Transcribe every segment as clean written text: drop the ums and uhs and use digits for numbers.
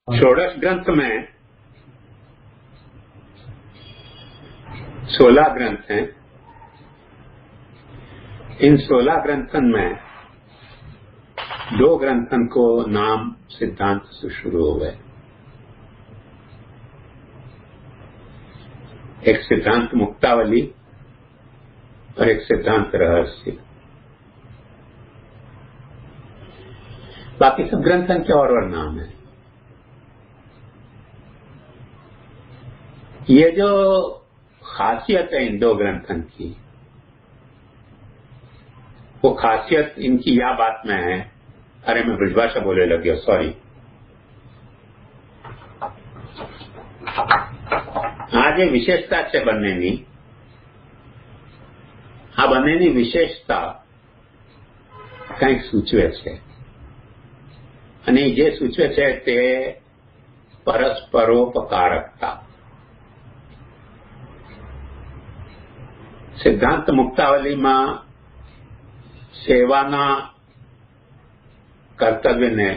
षोडश ग्रंथ में 16 ग्रंथ हैं। इन 16 ग्रंथन में 2 ग्रंथन को नाम सिद्धांत से शुरू हो गए। एक सिद्धांत मुक्तावली और एक सिद्धांत रहस्य। बाकी सब ग्रंथन के और नाम है। ये जो खासियत है इन 2 ग्रंथन की, वो खासियत इनकी या बात में है। अरे मैं ब्रजभाषा बोले लग गया, सॉरी। आज ये विशेषता છે બંનેની। આ બંનેની વિશેષતા કંઈક સૂચવે છે અને જે સૂચવે છે તે પરસ્પરોપકારકતા। સિદ્ધાંત મુક્તાવલીમાં સેવાના કર્તવ્યને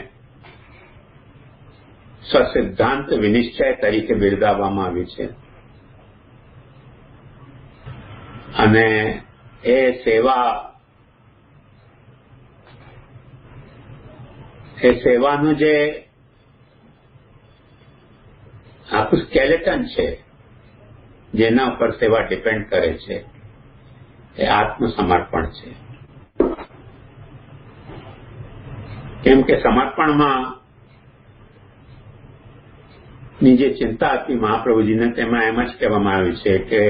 સ્વસિદ્ધાંત વિનિશ્ચય તરીકે બિરદાવવામાં આવ્યું છે અને એ સેવાનું જે આખું સ્કેલેટન છે જેના ઉપર સેવા ડિપેન્ડ કરે છે એ આત્મસમર્પણ છે। કેમ કે સમર્પણમાં ની જે ચિંતા હતી મહાપ્રભુજીને તેમાં એમ જ કહેવામાં આવ્યું છે કે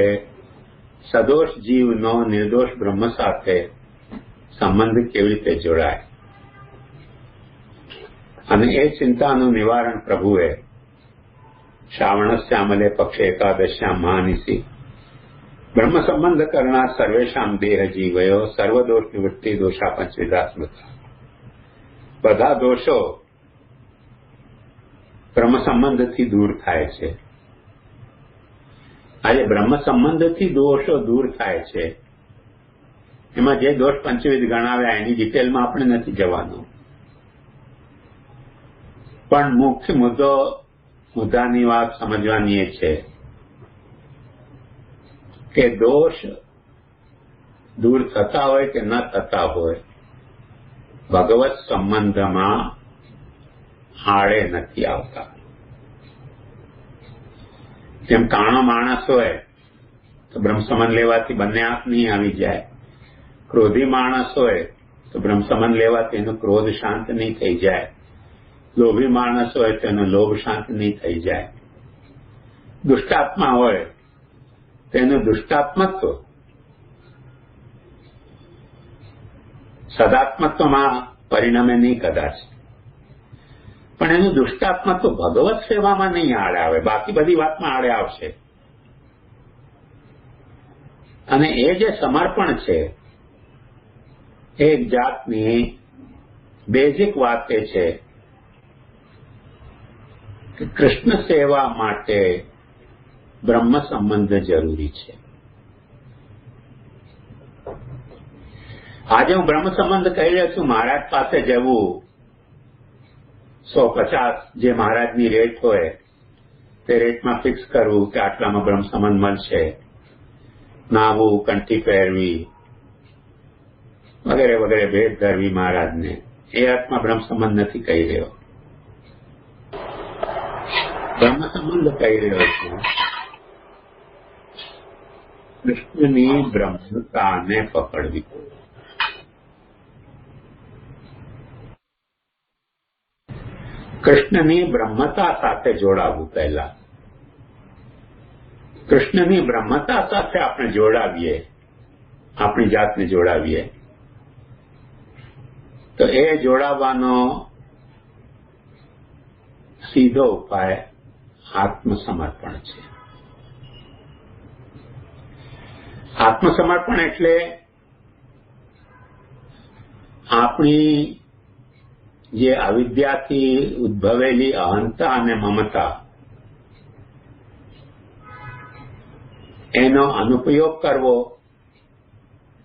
સદોષ જીવનો નિર્દોષ બ્રહ્મ સાથે સંબંધ કેવી રીતે જોડાય અને એ ચિંતાનું નિવારણ પ્રભુએ શ્રાવણસ્યામલે પક્ષે એકાદશ્યામ મહાનિશી બ્રહ્મ સંબંધ કરનાર સર્વેશામ દેહ જીવયો સર્વદોષ નિવૃત્તિ દોષા પંચવિધા સ્મૃતા। બધા દોષો બ્રહ્મ સંબંધથી દૂર થાય છે। આજે બ્રહ્મ સંબંધથી દોષો દૂર થાય છે એમાં જે દોષ પંચવિધ ગણાવ્યા એની ડિટેલમાં આપણે નથી જવાનું, પણ મુખ્ય મુદ્દાની વાત સમજવાની એ છે કે દોષ દૂર થતા હોય કે ન થતા હોય ભગવત સંબંધમાં આડે નથી આવતા। જેમ કાણો માણસ હોય તો બ્રહ્મ સંબંધ લેવાથી બંને આંખ નહીં આવી જાય, ક્રોધી માણસ હોય તો બ્રહ્મ સંબંધ લેવાથી એનો ક્રોધ શાંત નહીં થઈ જાય, લોભી માણસ હોય તો એનો લોભ શાંત નહીં થઈ જાય, દુષ્ટાત્મા હોય તો એનું દુષ્ટાત્મત્વ સદાત્મત્વમાં પરિણમે નહીં કદાચ, પણ એનું દુષ્ટાત્મત્વ ભગવત સેવામાં નહીં આડે આવે, બાકી બધી વાતમાં આડે આવશે। અને એ જે સમર્પણ છે એ એક જાતની બેઝિક વાત એ છે કે કૃષ્ણ સેવા માટે બ્રહ્મ સંબંધ જરૂરી છે। આજે હું બ્રહ્મ સંબંધ કહી રહ્યો છું, મહારાજ પાસે જવું 150 જે મહારાજની રેટ હોય તે રેટમાં ફિક્સ કરવું કે આટલામાં બ્રહ્મ સંબંધ મળશે, નાવું, કંઠી પહેરવી વગેરે વગેરે ભેટ ધરવી મહારાજને, એ અર્થમાં બ્રહ્મ સંબંધ નથી કહી રહ્યો। બ્રહ્મ સંબંધ કહી રહ્યો છું કૃષ્ણની બ્રહ્મતાને પકડવી। કૃષ્ણની બ્રહ્મતા સાથે જોડાવવું। પહેલા કૃષ્ણની બ્રહ્મતા સાથે આપણે જોડાવીએ, આપણી જાતને જોડાવીએ તો એ જોડાવાનો સીધો ઉપાય આત્મસમર્પણ છે। આત્મસમર્પણ એટલે આપણી જે અવિદ્યાથી ઉદ્ભવેલી અહંતા અને મમતા એનો અનુપયોગ કરવો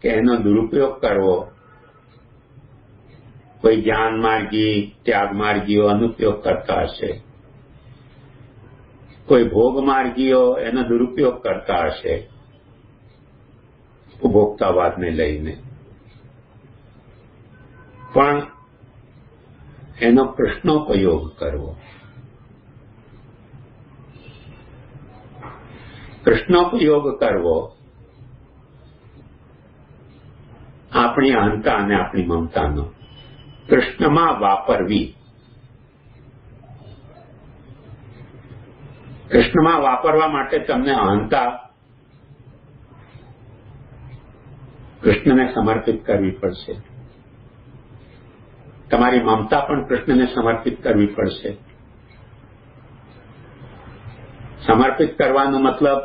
કે એનો દુરુપયોગ કરવો કોઈ જ્ઞાન માર્ગી ત્યાગ માર્ગીઓ અનુપયોગ કરતા હશે કોઈ ભોગમાર્ગીઓ એનો દુરુપયોગ કરતા હશે ઉપભોક્તાવાદને લઈને, પણ એનો કૃષ્ણોપયોગ કરવો, કૃષ્ણોપયોગ કરવો આપણી અહંતા અને આપણી મમતાનો કૃષ્ણમાં વાપરવી. કૃષ્ણમાં વાપરવા માટે તમને અહંતા કૃષ્ણને સમર્પિત કરવી પડશે, તમારી મમતા પણ કૃષ્ણને સમર્પિત કરવી પડશે. સમર્પિત કરવાનો મતલબ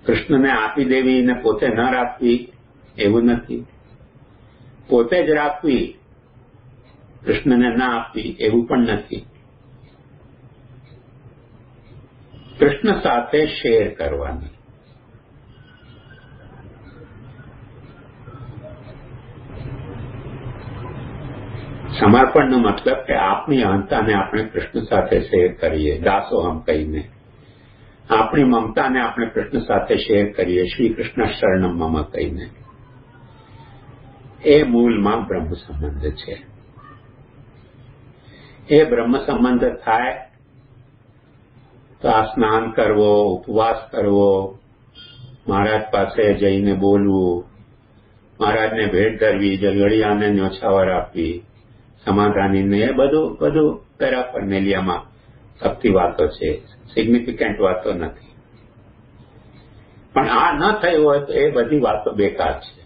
કૃષ્ણને આપી દેવી ને પોતે ન રાખવી એવું નથી. પોતે જ રાખવી, કૃષ્ણને ના આપવી એવું પણ નથી. કૃષ્ણ સાથે શેર કરવાની. સમર્પણનો મતલબ કે આપણી અહંતાને આપણે કૃષ્ણ સાથે શેર કરીએ, દાસોહમ કહીને. આપણી મમતાને આપણે કૃષ્ણ સાથે શેર કરીએ, શ્રી કૃષ્ણ શરણમ મમ કહીને. એ મૂળમાં બ્રહ્મ સંબંધ છે. એ બ્રહ્મ સંબંધ થાય તો આ સ્નાન કરવો, ઉપવાસ કરવો, મહારાજ પાસે જઈને બોલવું, મહારાજને ભેટ ધરવી, જગડિયાને ન્યોછાવર આપવી, સમાધાનીને, એ બધું પેરાફર્નેલિયામાં શક્તિ વાતો છે, સિગ્નિફિકન્ટ વાતો નથી. પણ આ ન થયું હોય તો એ બધી વાતો બેકાર છે.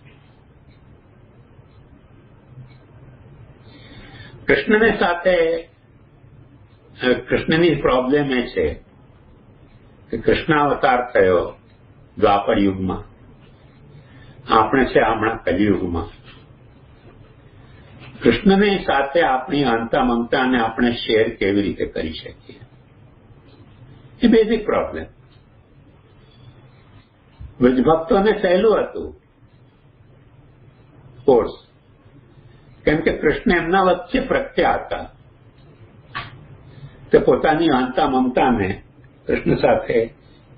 કૃષ્ણને સાથે કૃષ્ણની પ્રોબ્લેમ એ છે કે કૃષ્ણ અવતાર થયો દ્વાપર યુગમાં, આપણે છે હમણાં કલિયુગમાં. કૃષ્ણની સાથે આપણી અહંતા મમતાને આપણે શેર કેવી રીતે કરી શકીએ, એ બેઝિક પ્રોબ્લેમ. વ્રજભક્તોને સહેલું હતું કોર્સ, કેમ કે કૃષ્ણ એમના વચ્ચે પ્રત્યા હતા. તે પોતાની અહંતા મમતાને કૃષ્ણ સાથે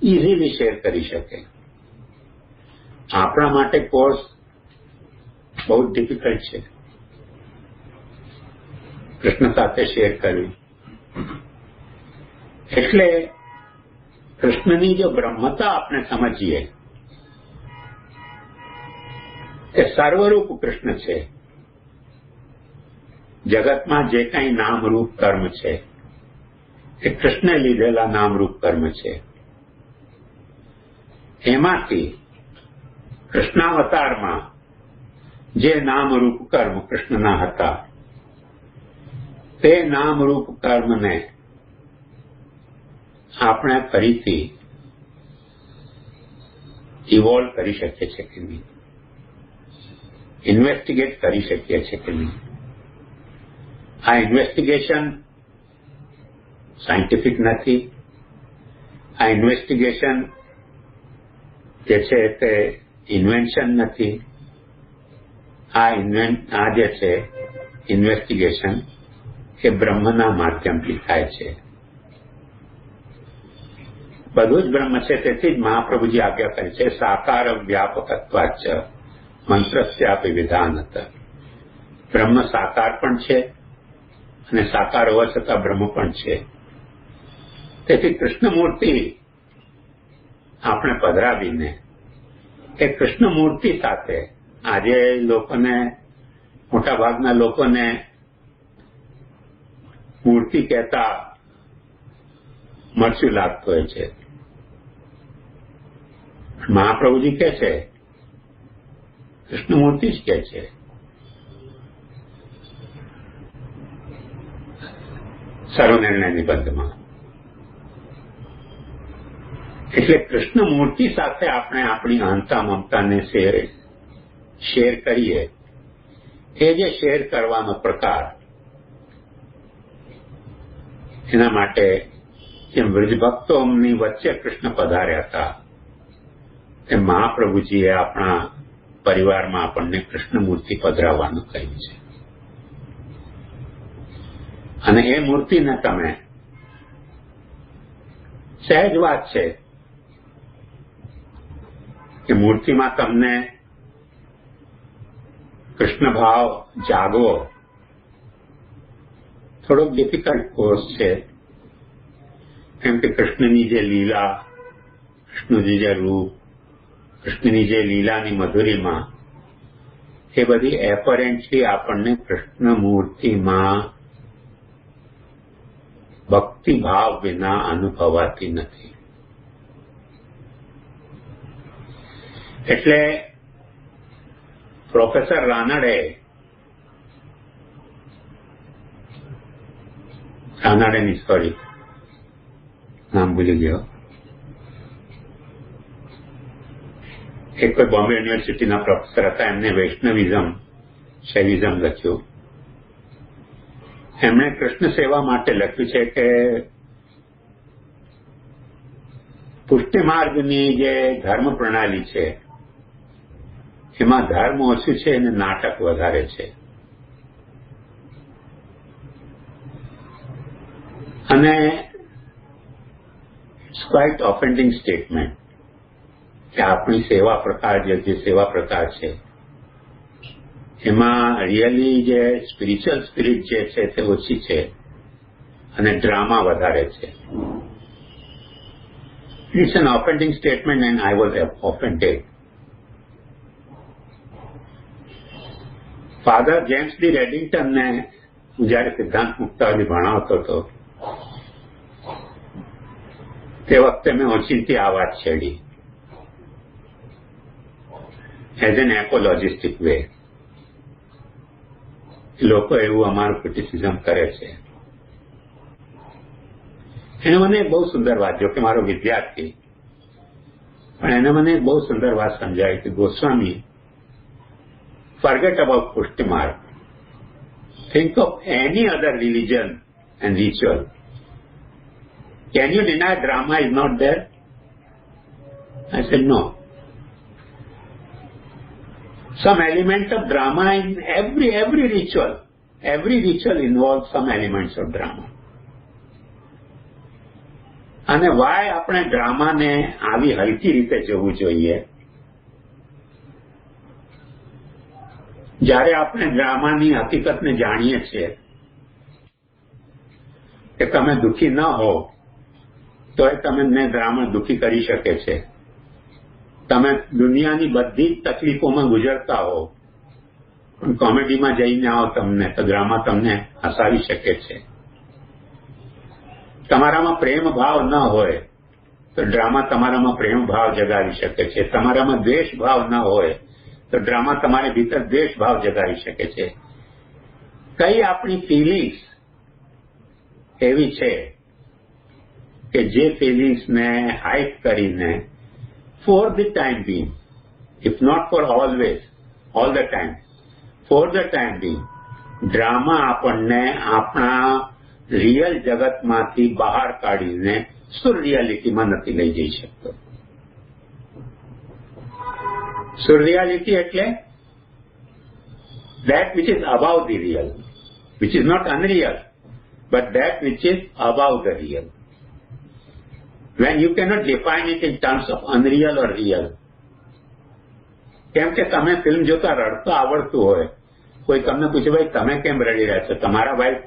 ઇઝીલી શેર કરી શકે. આપણા માટે કોર્સ બહુ ડિફિકલ્ટ છે, કૃષ્ણ સાથે શેર કરવી. એટલે કૃષ્ણની જો બ્રહ્મતા આપણે સમજીએ કે સર્વરૂપ કૃષ્ણ છે, જગતમાં જે કંઈ નામરૂપ કર્મ છે એ કૃષ્ણે લીધેલા નામરૂપ કર્મ છે. એમાંથી કૃષ્ણાવતારમાં જે નામરૂપ કર્મ કૃષ્ણના હતા તે નામરૂપ કર્મને આપણે ફરીથી ઇવોલ્વ કરી શકીએ છીએ કે નહીં, ઇન્વેસ્ટિગેટ કરી શકીએ છીએ કે નહીં. આ ઇન્વેસ્ટિગેશન સાયન્ટિફિક નથી. આ ઇન્વેસ્ટિગેશન જે છે તે ઇન્વેન્શન નથી. આ જે છે ઇન્વેસ્ટિગેશન એ બ્રહ્મના માધ્યમથી થાય છે. બધું જ બ્રહ્મ છે. તેથી જ મહાપ્રભુજી આજ્ઞા કરે છે સાકાર વ્યાપકત્વાચ મંત્રસ્યાપી વિધાનત. બ્રહ્મ સાકાર પણ છે અને સાકાર હોવા છતાં બ્રહ્મ પણ છે. તેથી કૃષ્ણમૂર્તિ આપણે પધરાવીને એ કૃષ્ણમૂર્તિ સાથે આજે લોકોને, મોટાભાગના લોકોને મૂર્તિ કહેતા મરચું લાગતું હોય છે. મહાપ્રભુજી કહે છે કૃષ્ણમૂર્તિ જ કહે છે. સર્વનિર્ણય નિબંધમાં. એટલે કૃષ્ણમૂર્તિ સાથે આપણે આપણી અહંતા મમતાને શેર કરીએ. એ જે શેર કરવાનો પ્રકાર, એના માટે જેમ વ્રજભક્તોની વચ્ચે કૃષ્ણ પધાર્યા હતા તેમ મહાપ્રભુજીએ આપણા પરિવારમાં આપણને કૃષ્ણમૂર્તિ પધરાવવાનું કહ્યું છે. અને એ મૂર્તિને તમે સહેજ વાત છે કે મૂર્તિમાં તમને કૃષ્ણ ભાવ જાગવો થોડોક ડિફિકલ્ટ કોર્સ છે, કેમ કે કૃષ્ણની જે લીલા, કૃષ્ણની જે રૂપ, કૃષ્ણની જે લીલાની મધુરીમાં, એ બધી એપરન્ટલી આપણને કૃષ્ણ મૂર્તિમાં ભક્તિભાવ વિના અનુભવાતી નથી. એટલે પ્રોફેસર રાનાડેની સોરી નામ ભૂલી ગયો, એક કોઈ બોમ્બે યુનિવર્સિટીના પ્રોફેસર હતા, એમને વૈષ્ણવિઝમ, શૈવિઝમ લખ્યું. એમણે કૃષ્ણ સેવા માટે લખ્યું છે કે પુષ્ટિમાર્ગની જે ધર્મ પ્રણાલી છે એમાં ધર્મ ઓછું છે અને નાટક વધારે છે. અને ઇટ્સ ક્વાઇટ ઓફેન્ડિંગ સ્ટેટમેન્ટ કે આપણી સેવા પ્રકાર જે સેવા પ્રકાર છે એમાં રિયલી જે સ્પિરિચ્યુઅલ સ્પિરિટ જે છે તે ઓછી છે અને ડ્રામા વધારે છે. It's an offending statement and I was offended. Father James D રેડિંગ્ટનને હું જયારે સિદ્ધાંત મુક્તાવલી ભણાવતો હતો તે વખતે મેં ઓચિંતી આ વાત છેડી એઝ એન એપોલોજિસ્ટિક વે. લોકો એવું અમારું ક્રિટિસિઝમ કરે છે. એને મને બહુ સુંદર વાત, જો કે મારો વિદ્યાર્થી, પણ એને મને બહુ સુંદર વાત સમજાવી કે Goswami, forget about Pushtimarg. Think of any other religion and ritual. Can you deny drama is not there? I said no. Some element of drama in every ritual. Every ritual involves some elements of drama. અને Y આપણે ડ્રામાને આવી હલકી રીતે જોવું જોઈએ? જ્યારે આપણે ડ્રામાની હકીકતને જાણીએ છીએ કે તમે દુઃખી ન હો તો એ તમને ડ્રામા દુઃખી કરી શકે છે. તમે દુનિયાની બધી જ તકલીફોમાં ગુજરતા હો પણ કોમેડીમાં જઈને આવો તમને તો ડ્રામા તમને હસાવી શકે છે. તમારામાં પ્રેમ ભાવ ન હોય તો ડ્રામા તમારામાં પ્રેમ ભાવ જગાવી શકે છે. તમારામાં દ્વેષ ભાવ ન હોય તો ડ્રામા તમારી ભીતર દ્વેષ ભાવ જગાવી શકે છે. કઈ આપણી ફિલિંગ્સ એવી છે કે જે ફિલિંગ્સને હાઇડ કરીને for the time being, if not for always, all the time, for the time being drama આપણને આપણા રિયલ જગતમાંથી બહાર કાઢીને સુરરિયાલિટીમાં નથી લઈ જઈ શકતો. સુરરિયાલિટી એટલે that which is above the real, which is not unreal, but that which is above the real. When you cannot define it in terms of unreal or real. કેમ કે તમે ફિલ્મ જોતા રડતો આવડતું હોય, કોઈ તમને પૂછે ભાઈ તમે કેમ રડી રહ્યા છો, તમારા વાઈફ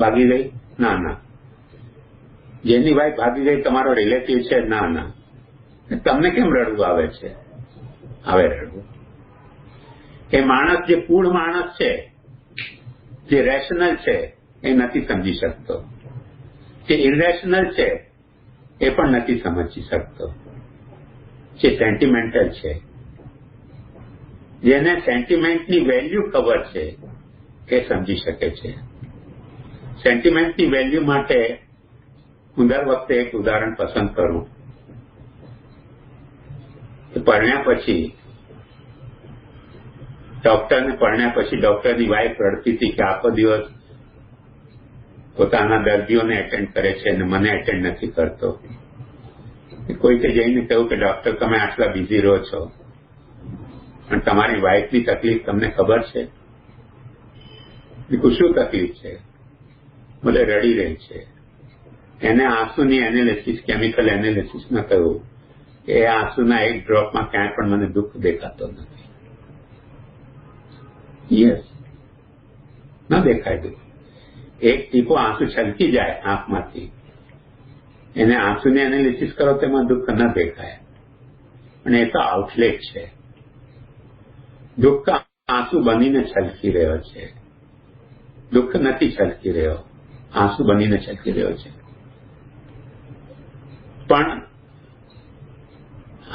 ભાગી ગઈ? ના ના. જેની વાઈફ ભાગી ગઈ તમારો રિલેટિવ છે? ના ના. તમને કેમ રડવું આવે છે? આવે રડવું. એ માણસ જે પૂર્ણ માણસ છે, જે રેશનલ છે, એ નથી સમજી શકતો. જે ઇરેશનલ છે એ પણ નથી સમજી શકતો. જે સેન્ટિમેન્ટલ છે, જેને સેન્ટિમેન્ટની વેલ્યુ ખબર છે એ સમજી શકે છે. સેન્ટિમેન્ટની વેલ્યુ માટે હું દર વખતે એક ઉદાહરણ પસંદ કરું. પરણ્યા પછી ડોક્ટરની વાઈફ રડતી હતી કે આખો દિવસ પોતાના દર્દીઓને એટેન્ડ કરે છે અને મને એટેન્ડ નથી કરતો. કોઈકે જઈને કહ્યું કે ડોક્ટર તમે આટલા બિઝી રહો છો પણ તમારી વાઈફની તકલીફ તમને ખબર છે? શું તકલીફ છે? બોલે રડી રહી છે. એને આંસુની એનાલિસિસ, કેમિકલ એનાલિસિસમાં કહ્યું કે એ આંસુના એક ડ્રોપમાં ક્યાંય પણ મને દુઃખ દેખાતો નથી. યસ, ન દેખાય દુઃખ. એક ટીપો આંસુ છલકી જાય આંખમાંથી, એને આંસુની એનાલિસિસ કરો તેમાં દુઃખ ન દેખાય, પણ એ તો આઉટલેટ છે. દુઃખ આંસુ બનીને છલકી રહ્યો છે. દુઃખ નથી છલકી રહ્યો, આંસુ બનીને છલકી રહ્યો છે. પણ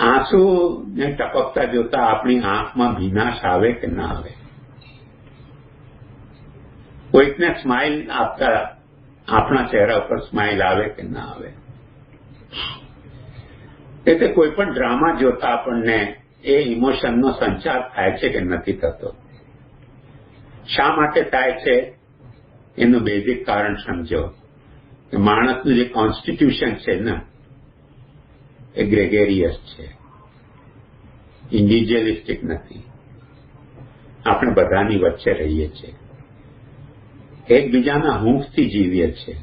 આંસુને ટપકતા જોતા આપણી આંખમાં ભીનાશ આવે કે ના આવે? કોઈકને સ્માઇલ આપતા આપણા ચહેરા ઉપર સ્માઇલ આવે કે ના આવે? એટલે કોઈ પણ ડ્રામા જોતા આપણને એ ઇમોશનનો સંચાર થાય છે કે નથી થતો? શા માટે થાય છે એનું બેઝિક કારણ સમજો કે માણસનું જે કોન્સ્ટિટ્યુશન છે ને એ ગ્રેગેરિયસ છે, ઇન્ડિવિજ્યુઅલિસ્ટિક નથી. આપણે બધાની વચ્ચે રહીએ છીએ, એકબીજાના હૂંફથી જીવીએ છીએ,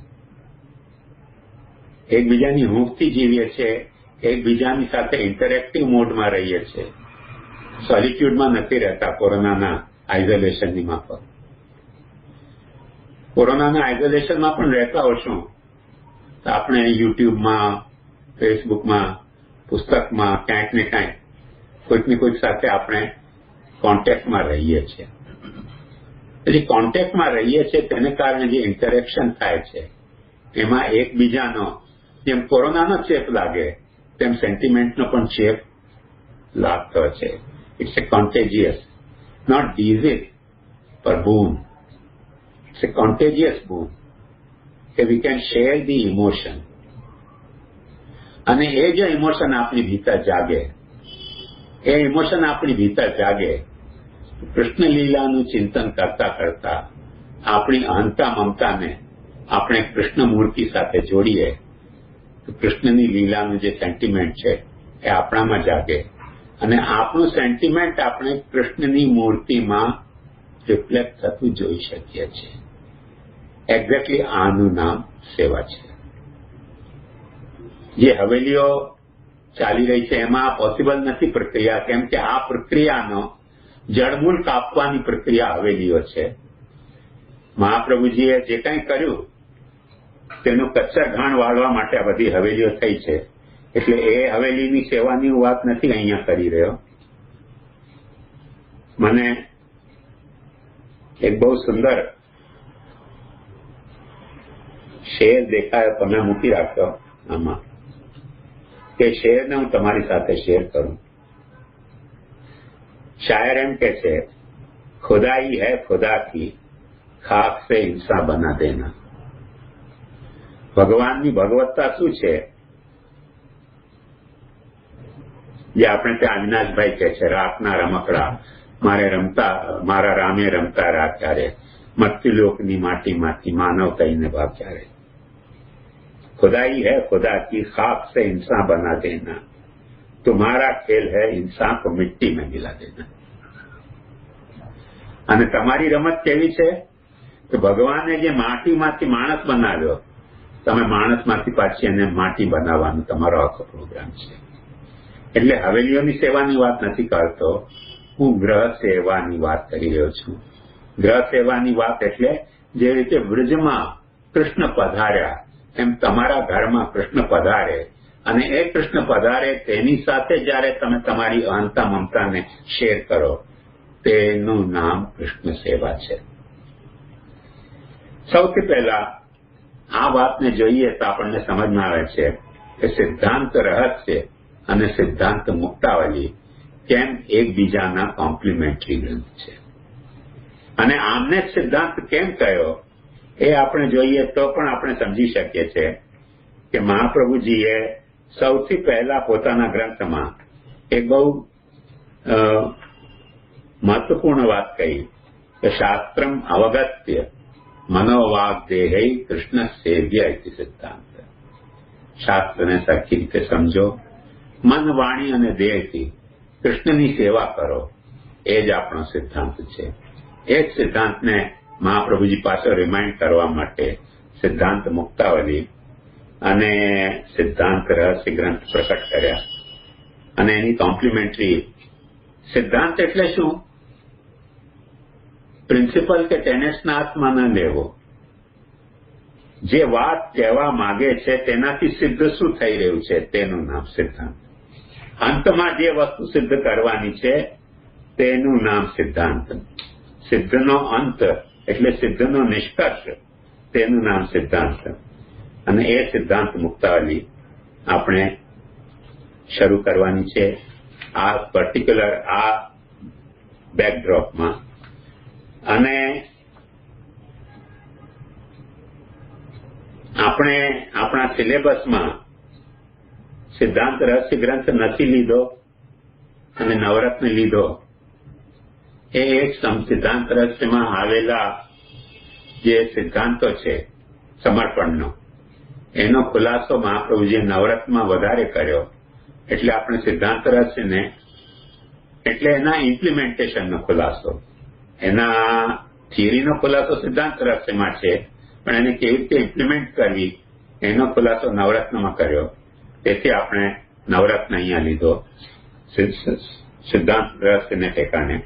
એકબીજાની હૂંફથી જીવીએ છીએ, એકબીજાની સાથે ઇન્ટરેક્ટિવ મોડમાં રહીએ છીએ. સોલિટ્યુડમાં નથી રહેતા કોરોનાના આઇસોલેશનની માફક. કોરોનાના આઇસોલેશનમાં પણ રહેતા હોશું તો આપણે યુટ્યુબમાં, ફેસબુકમાં, પુસ્તકમાં ક્યાંક ને ક્યાંક કોઈકની કોઈક સાથે આપણે કોન્ટેક્ટમાં રહીએ છીએ. એટલે કોન્ટેક્ટમાં રહીએ છીએ તેને કારણે જે ઇન્ટરેક્શન થાય છે એમાં એકબીજાનો જેમ કોરોનાનો ચેપ લાગે તેમ સેન્ટિમેન્ટનો પણ ચેપ લાગતો છે. ઇટ્સ એ કોન્ટેજિયસ, નોટ ડિઝીઝ પર boon. It's a contagious boon કે we can share the emotion. અને એ જો ઇમોશન આપણી ભીતર જાગે, એ ઇમોશન આપણી ભીતર જાગે, કૃષ્ણ લીલાનું ચિંતન કરતા કરતા આપણી અહંતા મમતાને આપણે કૃષ્ણ મૂર્તિ સાથે જોડીએ તો કૃષ્ણની લીલાનું જે સેન્ટિમેન્ટ છે એ આપણામાં જાગે અને આપણું સેન્ટિમેન્ટ આપણે કૃષ્ણની મૂર્તિમાં રિફ્લેક્ટ થતું જોઈ શકીએ છીએ. એક્ઝેક્ટલી આનું નામ સેવા છે. જે હવેલીઓ ચાલી રહી છે એમાં આ પોસિબલ નથી પ્રક્રિયા, કેમ કે આ પ્રક્રિયાનો જળમૂળ કાપવાની પ્રક્રિયા હવેલીઓ છે. મહાપ્રભુજીએ જે કંઈ કર્યું તેનું કચ્છર ઘાણ વાળવા માટે આ બધી હવેલીઓ થઈ છે. એટલે એ હવેલીની સેવાની હું વાત નથી અહીંયા કરી રહ્યો. મને એક બહુ સુંદર શેર દેખાયો, તમે મૂકી રાખજો આમાં, કે શેરને હું તમારી સાથે શેર કરું. શાયર એમ કે છે, ખુદાઈ હૈ ખુદા કી ખાક સે ઇન્સાન બના દેના. ભગવાનની ભગવત્તા શું છે? જે આપણે ત્યાં અવિનાશભાઈ કહે છે, રાતના રમકડા મારા રામે રમતા રાખ્યા રે, મૃત્યુલોકની માટીમાંથી માનવ થઈને ભાગ્યા રે. खुदाई है खुदा की खाक से इंसान बना देना, तुम्हारा खेल है इंसान को मिट्टी में मिला देना. અને તમારી રમત કેવી છે કે ભગવાને જે માટીમાંથી માણસ બનાવ્યો, તમે માણસમાંથી પાછી એને માટી બનાવવાનો તમારો આખો પ્રોગ્રામ છે. એટલે હવેલીઓની સેવાની વાત નથી કરતો, હું ગ્રહ સેવાની વાત કરી રહ્યો છું. ગ્રહ સેવાની વાત એટલે જે રીતે બ્રજમાં કૃષ્ણ પધાર્યા એમ તમારા ઘરમાં કૃષ્ણ પધારે, અને એ કૃષ્ણ પધારે તેની સાથે જ્યારે તમે તમારી અહંતા મમતાને શેર કરો તેનું નામ કૃષ્ણ સેવા છે. સૌથી પહેલા આ વાતને જોઈએ તો આપણને સમજમાં આવે છે કે સિદ્ધાંત રહસ્ય અને સિદ્ધાંત મુક્તાવલી કેમ એકબીજાના કોમ્પ્લિમેન્ટરી ગ્રંથ છે. અને આમને જ સિદ્ધાંત કેમ કહ્યો એ આપણે જોઈએ તો પણ આપણે સમજી શકીએ છીએ કે મહાપ્રભુજીએ સૌથી પહેલા પોતાના ગ્રંથમાં એક બહુ મહત્વપૂર્ણ વાત કહી કે શાસ્ત્રમ અવગત્ય મનોવાગ દેહૈ કૃષ્ણ સેવ્ય ઇતિ સિદ્ધાંત. શાસ્ત્રને સરખી રીતે સમજો, મન વાણી અને દેહથી કૃષ્ણની સેવા કરો, એ જ આપણો સિદ્ધાંત છે. એ જ સિદ્ધાંતને મહાપ્રભુજી પાછો રિમાઇન્ડ કરવા માટે સિદ્ધાંત મુક્તાવલી અને સિદ્ધાંત રહસ્ય ગ્રંથ પ્રકટ કર્યા અને એની કોમ્પ્લિમેન્ટરી સિદ્ધાંત એટલે શું? પ્રિન્સિપલ કે ટેનેટ્સના હાથમાં ન લેવો. જે વાત કહેવા માંગે છે તેનાથી સિદ્ધ શું થઈ રહ્યું છે તેનું નામ સિદ્ધાંત. અંતમાં જે વસ્તુ સિદ્ધ કરવાની છે તેનું નામ સિદ્ધાંત. સિદ્ધનો અંત એટલે સિદ્ધનો નિષ્કર્ષ, તેનું નામ સિદ્ધાંત. અને એ સિદ્ધાંત મુક્તાવલી આપણે શરૂ કરવાની છે આ પર્ટિક્યુલર આ બેકડ્રોપમાં. અને આપણે આપણા સિલેબસમાં સિદ્ધાંત રહસ્ય ગ્રંથ નથી લીધો અને નવરત્ન લીધો. એ એક સિદ્ધાંત રહસ્યમાં આવેલા જે સિદ્ધાંતો છે સમર્પણનો, એનો ખુલાસો મહાપ્રભુજીએ નવરત્નમાં વધારે કર્યો. એટલે આપણે સિદ્ધાંત રહસ્યને એટલે એના ઇમ્પ્લિમેન્ટેશનનો ખુલાસો, એના થિયરીનો ખુલાસો સિદ્ધાંત રહસ્યમાં છે, પણ એને કેવી રીતે ઇમ્પ્લિમેન્ટ કરવી એનો ખુલાસો નવરત્નમાં કર્યો. તેથી આપણે નવરત્ન અહીંયા લીધો સિદ્ધાંત રહસ્યને ટેકાને.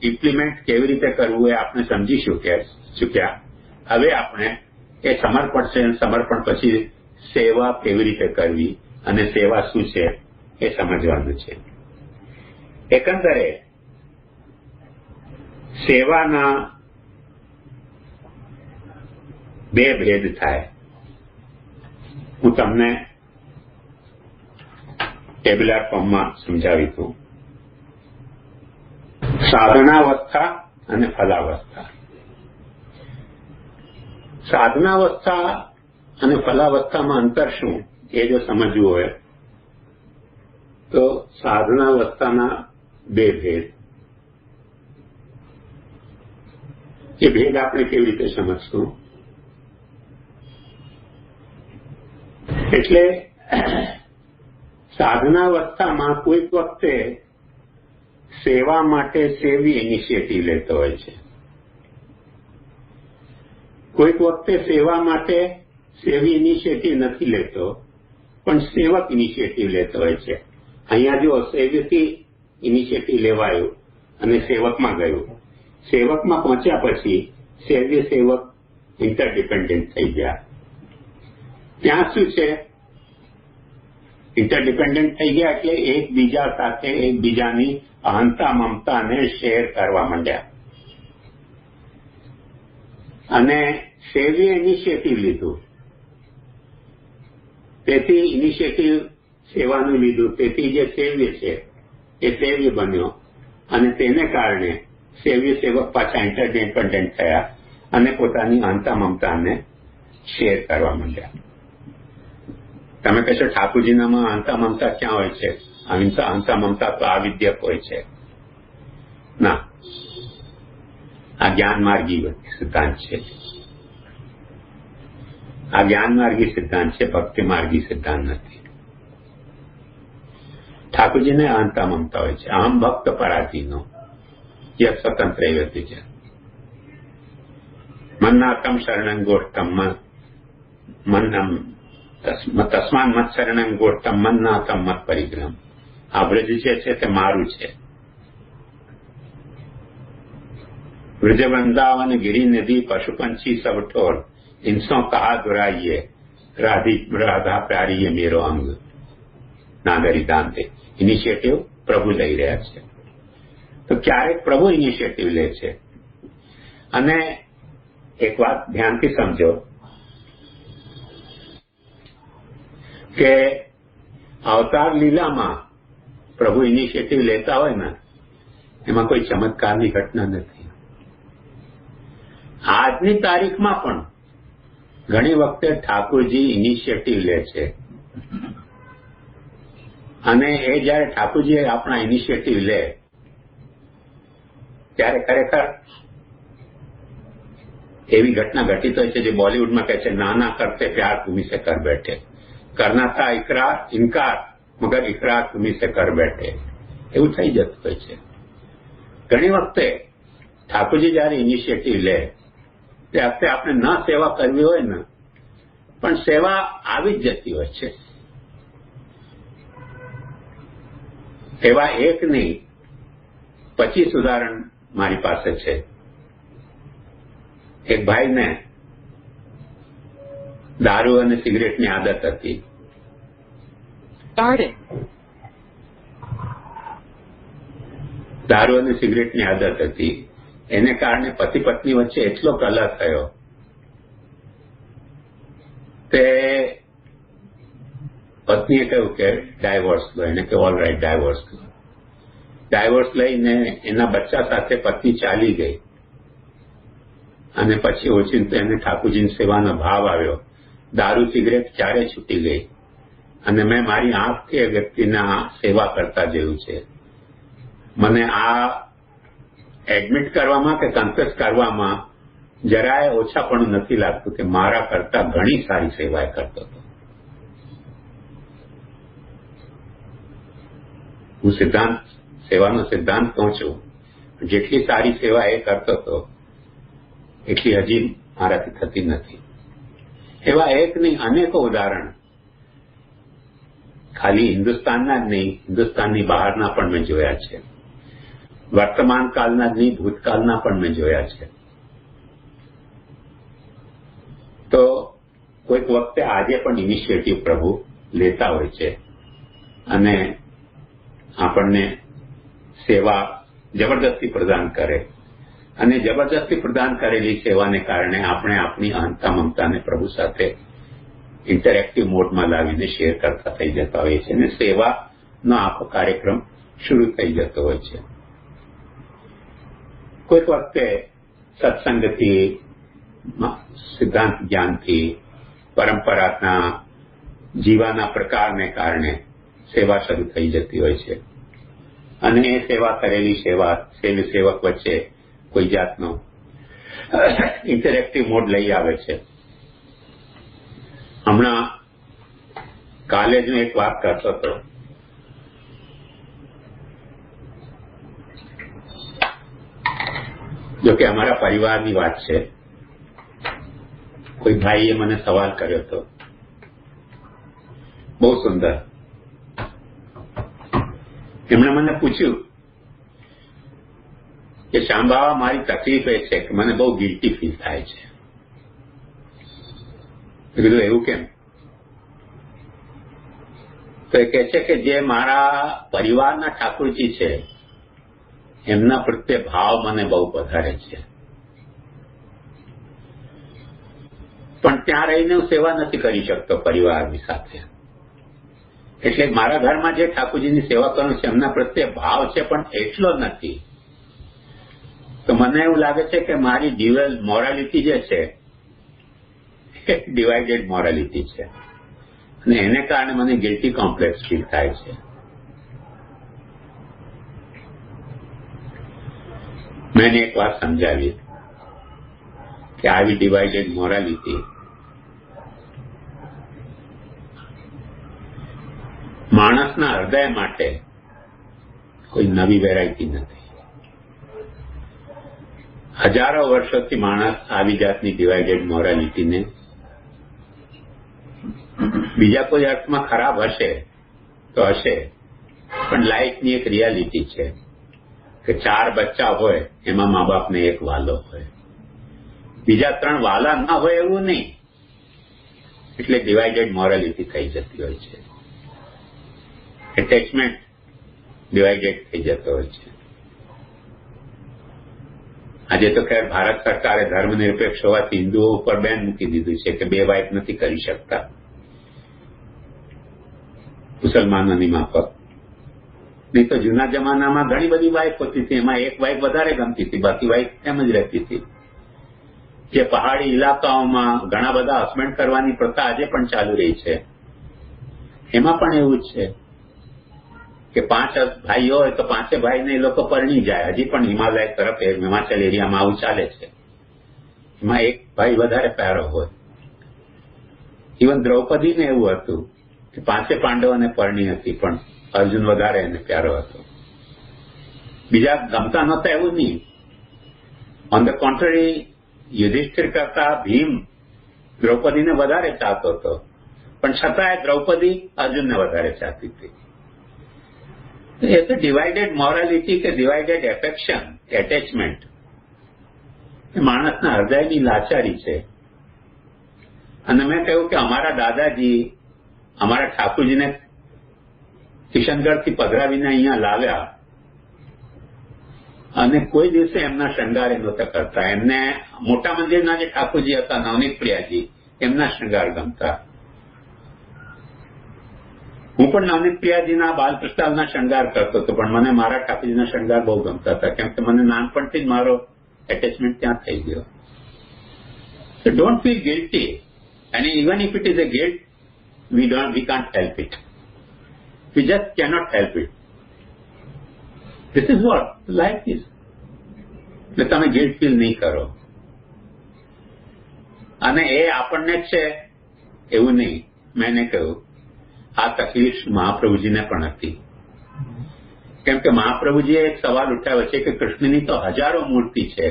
ઇમ્પ્લિમેન્ટ કેવી રીતે કરવું એ આપણે સમજી ચૂક્યા. હવે આપણે એ સમર્પણ છે, સમર્પણ પછી સેવા કેવી રીતે કરવી અને સેવા શું છે એ સમજવાનું છે. એકંદરે સેવાના બે ભેદ થાય. હું તમને ટેબ્યુલર ફોર્મમાં સમજાવી દઉં. સાધનાવસ્થા અને ફલાવસ્થા. સાધનાવસ્થા અને ફલાવસ્થામાં અંતર શું એ જો સમજવું હોય તો સાધનાવસ્થાના બે ભેદ. એ ભેદ આપણે કેવી રીતે સમજશું? એટલે સાધનાવસ્થામાં કોઈક વખતે સેવા માટે સેવી ઇનિશિયેટિવ લેતો હોય છે, કોઈક વખતે સેવા માટે સેવી ઇનિશિયેટિવ નથી લેતો પણ સેવક ઇનિશિયેટિવ લેતો હોય છે. અહીંયા જો સેવ્યથી ઇનિશિયેટિવ લેવાયું અને સેવકમાં ગયું, સેવકમાં પહોંચ્યા પછી સેવ્ય સેવક ઇન્ટરડિપેન્ડન્ટ થઈ ગયા. ત્યાં શું છે? ઇન્ટરડિપેન્ડન્ટ થઈ ગયા એટલે એકબીજા સાથે એકબીજાની અહંતા મમતાને શેર કરવા માંડ્યા અને સેવ્ય ઇનિશિયેટિવ લીધું. તેથી ઇનિશિયેટિવ સેવાનું લીધું, તેથી જે સેવ્ય છે એ સેવ્ય બન્યો અને તેને કારણે સેવ્ય સેવક પાછા ઇન્ટરડિપેન્ડન્ટ થયા અને પોતાની અહંતા મમતાને શેર કરવા માંડ્યા. તમે કહેશો ઠાકોરજીનામાં અહંતા મમતા ક્યાં હોય છે? અહંતા મમતા તો આવિદ્યક હોય છે. ના, આ જ્ઞાન માર્ગી સિદ્ધાંત છે. આ જ્ઞાન માર્ગી સિદ્ધાંત છે, ભક્તિ માર્ગી સિદ્ધાંત નથી. ઠાકોરજીને અહંતા મમતા હોય છે. અહમ ભક્ત પરાધીનો યહ સ્વતંત્ર વ્યક્તિ છે. મન્નાતમ શરણં ગોષ્ઠમ મન્નમ તસ્માન મત શરણં ગોષ્ઠમ મન્નાતમ મત પરિગ્રહમ. આ બ્રજ જે છે તે મારું છે. ब्रज वृंदावन गिरी नदी पशु पंछी सब ठोर इनसो कहा दुराइए राधा प्यारी ये मेरो अंग. નાગરી દાંતે ઇનિશિયેટિવ પ્રભુ લઈ રહ્યા છે. તો ક્યારેક પ્રભુ ઇનિશિયેટિવ લે છે. અને એક વાત ધ્યાનથી સમજો કે અવતાર લીલામાં પ્રભુ ઇનિશિયેટિવ લેતા હોય ને એમાં કોઈ ચમત્કારની ઘટના નથી. આજની તારીખમાં પણ ઘણી વખતે ઠાકોરજી ઇનિશિયેટિવ લે છે અને એ જયારે ઠાકોરજી આપણા ઇનિશિયેટિવ લે ત્યારે ખરેખર એવી ઘટના ઘટિત હોય છે જે બોલિવૂડમાં કહે છે નાના કરતે પ્યાર તુમી સે કર બેઠે, કરના થા ઇનકાર મગર ઇકરાર તુમી સે કર બેઠે. એવું થઈ જતું હોય છે. ઘણી વખતે ઠાકોરજી જયારે ઇનિશિયેટિવ લે તે વખતે આપણે ન સેવા કરવી હોય ને પણ સેવા આવી જ જતી હોય છે. એવા એક નહીં 25 ઉદાહરણ મારી પાસે છે. એક ભાઈને દારૂ અને સિગરેટની આદત હતી. દારૂ અને સિગરેટની આદત હતી. એને કારણે પતિ પત્ની વચ્ચે એટલો કલહ થયો તે પત્નીએ કહ્યું કે ડાયવોર્સ લો. એને કે ઓલ રાઈટ ડાયવોર્સ લો. ડાયવોર્સ લઈને એના બચ્ચા સાથે પત્ની ચાલી ગઈ અને પછી ઓચિંતો એને ઠાકોરજીની સેવાનો ભાવ આવ્યો. દારૂ સિગરેટ ચારે છૂટી ગઈ અને મેં મારી આંખથી એ વ્યક્તિના સેવા કરતા જોયું છે. મને આ એડમિટ કરવામાં કે કન્ફેસ કરવામાં જરાય ઓછાપણું નથી લાગતું કે મારા કરતા ઘણી સારી સેવા એ કરતો હતો. હું સેવાનો સિદ્ધાંત કહું છું. જેટલી સારી સેવા એ કરતો હતો એટલી હજી મારાથી થતી નથી. એવા એક નહીં અનેકો ઉદાહરણ ખાલી હિન્દુસ્તાનના જ નહીં, હિન્દુસ્તાનની બહારના પણ મેં જોયા છે. વર્તમાન કાળના જ નહીં, ભૂતકાળના પણ મેં જોયા છે. તો કોઈક વખતે આજે પણ ઇનિશિયેટિવ પ્રભુ લેતા હોય છે અને આપણને સેવા જબરદસ્તી પ્રદાન કરે અને જબરદસ્તી પ્રદાન કરેલી સેવાને કારણે આપણે આપણી અહંતા મમતાને પ્રભુ સાથે ઇન્ટરેક્ટિવ મોડમાં લાવીને શેર કરતા થઈ જતા હોઈએ છીએ અને સેવાનો આખો કાર્યક્રમ શરૂ થઈ જતો હોય છે. કોઈક વખતે સત્સંગથી, સિદ્ધાંત જ્ઞાનથી, પરંપરાના જીવાના પ્રકારને કારણે સેવા શરૂ થઈ જતી હોય છે અને એ સેવા કરેલી સેવક વચ્ચે કોઈ જાતનો ઇન્ટરેક્ટિવ મોડ લઈ આવે છે. હમણાં કાલે જ એક વાત કરતો હતો. જોકે અમારા પરિવારની વાત છે. કોઈ ભાઈએ મને સવાલ કર્યો હતો, બહુ સુંદર. એમણે મને પૂછ્યું કે શાંબાવા મારી તકલીફ એ છે કે મને બહુ ગિલ્ટી ફીલ થાય છે. મેં કીધું એવું કેમ? તો એ કહે છે કે જે મારા પરિવારના ઠાકોરજી છે એમના પ્રત્યે ભાવ મને બહુ વધારે છે, પણ ત્યાં રહીને હું સેવા નથી કરી શકતો પરિવારની સાથે. એટલે મારા ઘરમાં જે ઠાકોરજીની સેવા કરું છું એમના પ્રત્યે ભાવ છે પણ એટલો નથી. તો મને એવું લાગે છે કે મારી ડ્યુઅલ મોરાલિટી જે છે એ ડિવાઇડેડ મોરાલિટી છે અને એને કારણે મને ગિલ્ટી કોમ્પ્લેક્સ ફીલ થાય છે. મેં એક વાત સમજાવી કે આવી ડિવાઇડેડ મોરાલિટી માણસના હૃદય માટે કોઈ નવી વેરાયટી નથી. હજારો વર્ષોથી માણસ આવી જાતની ડિવાઇડેડ મોરાલિટીને બીજા કોઈ અર્થમાં ખરાબ હશે તો હશે, પણ લાઈફની એક રિયાલિટી છે કે 4 બચ્ચા હોય એમાં મા બાપને એક વાલો હોય, બીજા 3 વાલા ના હોય એવું નહીં. એટલે ડિવાઇડેડ મોરાલિટી થઈ જતી હોય છે. એટેચમેન્ટ ડિવાઇડેડ થઈ જતો હોય છે. આજે તો ખેર ભારત સરકારે ધર્મનિરપેક્ષ હોવાથી હિન્દુઓ ઉપર બેન મૂકી દીધું છે કે 2 વાઇફ નથી કરી શકતા મુસલમાનોની માફક. નહીં તો જૂના જમાનામાં ઘણી બધી વાઇફ હોતી હતી, એમાં એક વાઇફ વધારે ગમતી હતી, બાકી વાઇફ એમ જ રહેતી હતી. જે પહાડી ઇલાકાઓમાં ઘણા બધા હસબન્ડ કરવાની પ્રથા આજે પણ ચાલુ રહી છે, એમાં પણ એવું જ છે કે 5 ભાઈઓ હોય તો 5 ભાઈને એ લોકો પરણી જાય. હજી પણ હિમાલય તરફ હિમાચલ એરિયામાં આવું ચાલે છે. એમાં એક ભાઈ વધારે પ્યારો હોય. ઇવન દ્રૌપદીને એવું હતું કે 5 પાંડવોને પરણી હતી પણ અર્જુન વધારે એને પ્યારો હતો. બીજા ગમતા નહોતા એવું નહીં. ઓન ધ કોન્ટ્રરી યુધિષ્ઠિર કરતા ભીમ દ્રૌપદીને વધારે ચાહતો હતો, પણ છતાંય દ્રૌપદી અર્જુનને વધારે ચાહતી હતી. એ તો ડિવાઇડેડ મોરાલિટી કે ડિવાઇડેડ એફેક્શન, એટેચમેન્ટ એ માણસના હૃદયની લાચારી છે. અને મેં કહ્યું કે અમારા દાદાજી અમારા ઠાકોરજીને કિશનગઢથી પધરાવીને અહીંયા લાવ્યા અને કોઈ દિવસે એમના શણગાર નહોતા કરતા. એમને મોટા મંદિરના જે ઠાકોરજી હતા, નવનીત પ્રિયાજી, એમના શણગાર ગમતા. હું પણ નવનીત પ્રિયાજીના બાલકૃષ્ણના શણગાર કરતો હતો, પણ મને મારા ઠાકોરજીના શણગાર બહુ ગમતા હતા, કેમ કે મને નાનપણથી જ મારો એટેચમેન્ટ ત્યાં થઈ ગયો. So don't feel guilty, and even if it is a guilt, we can't help it. We just cannot help it. This is what life is. એટલે તમે ગિલ્ટ ફીલ નહીં કરો. અને એ આપણને જ છે એવું નહીં. મેં કહ્યું આ તકલીફ મહાપ્રભુજીને પણ હતી, કેમ કે મહાપ્રભુજીએ એક સવાલ ઉઠાવ્યો છે કે કૃષ્ણની તો હજારો મૂર્તિ છે,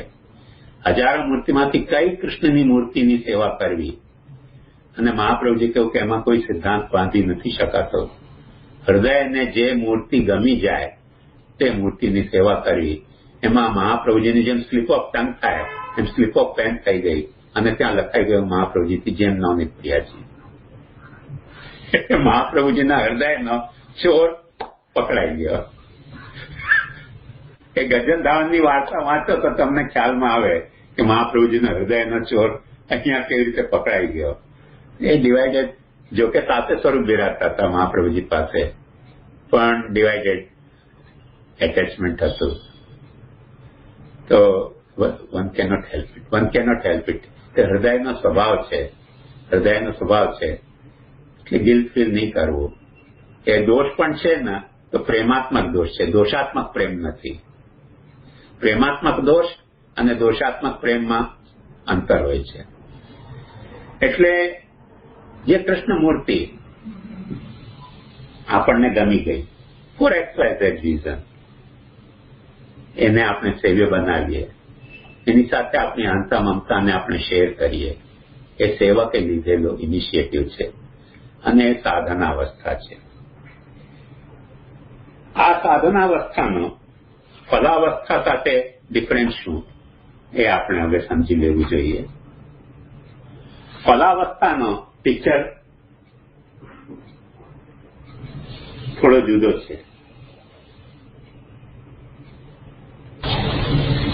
હજારો મૂર્તિમાંથી કઈ કૃષ્ણની મૂર્તિની સેવા કરવી? અને મહાપ્રભુજી કહ્યું કે એમાં કોઈ સિદ્ધાંત બાંધી નથી શકાતો. હૃદયને જે મૂર્તિ ગમી જાય તે મૂર્તિની સેવા કરવી. એમાં મહાપ્રભુજીની જેમ સ્લીપ ઓફ ટંગ થાય એમ સ્લીપ ઓફ પેન થઈ ગઈ અને ત્યાં લખાઈ ગયું મહાપ્રભુજીથી જેમ નવનીત પ્રિયાજી. એટલે મહાપ્રભુજીના હૃદયનો ચોર પકડાઈ ગયો. એ ગજન ધાવનની વાર્તા વાંચો તો તમને ખ્યાલમાં આવે કે મહાપ્રભુજીના હૃદયનો ચોર અહીંયા કેવી રીતે પકડાઈ ગયો. એ ડિવાઇડેડ, જોકે સાથે સ્વરૂપ બિરાજતા હતા મહાપ્રભુજી પાસે, પણ ડિવાઇડેડ એટેચમેન્ટ હતું. તો વન કેનોટ હેલ્પ ઇટ. તે હૃદયનો સ્વભાવ છે, હૃદયનો સ્વભાવ છે. એટલે ગિલ્ટ ફીલ નહીં કરવું. એ દોષ પણ છે ને તો પ્રેમાત્મક દોષ છે, દોષાત્મક પ્રેમ નથી. પ્રેમાત્મક દોષ અને દોષાત્મક પ્રેમમાં અંતર હોય છે. એટલે જે કૃષ્ણ મૂર્તિ આપણને ગમી ગઈ ફોર XYZ રીઝન, એને આપણે સેવ્ય બનાવીએ, એની સાથે આપણી આંતા મમતાને આપણે શેર કરીએ. એ સેવકે લીધેલો ઇનિશિયેટિવ છે અને એ સાધનાવસ્થા છે. આ સાધનાવસ્થાનો ફલાવસ્થા સાથે ડિફરન્સ શું એ આપણે હવે સમજી લેવું જોઈએ. ફલાવસ્થાનો પિક્ચર થોડો જુદો છે.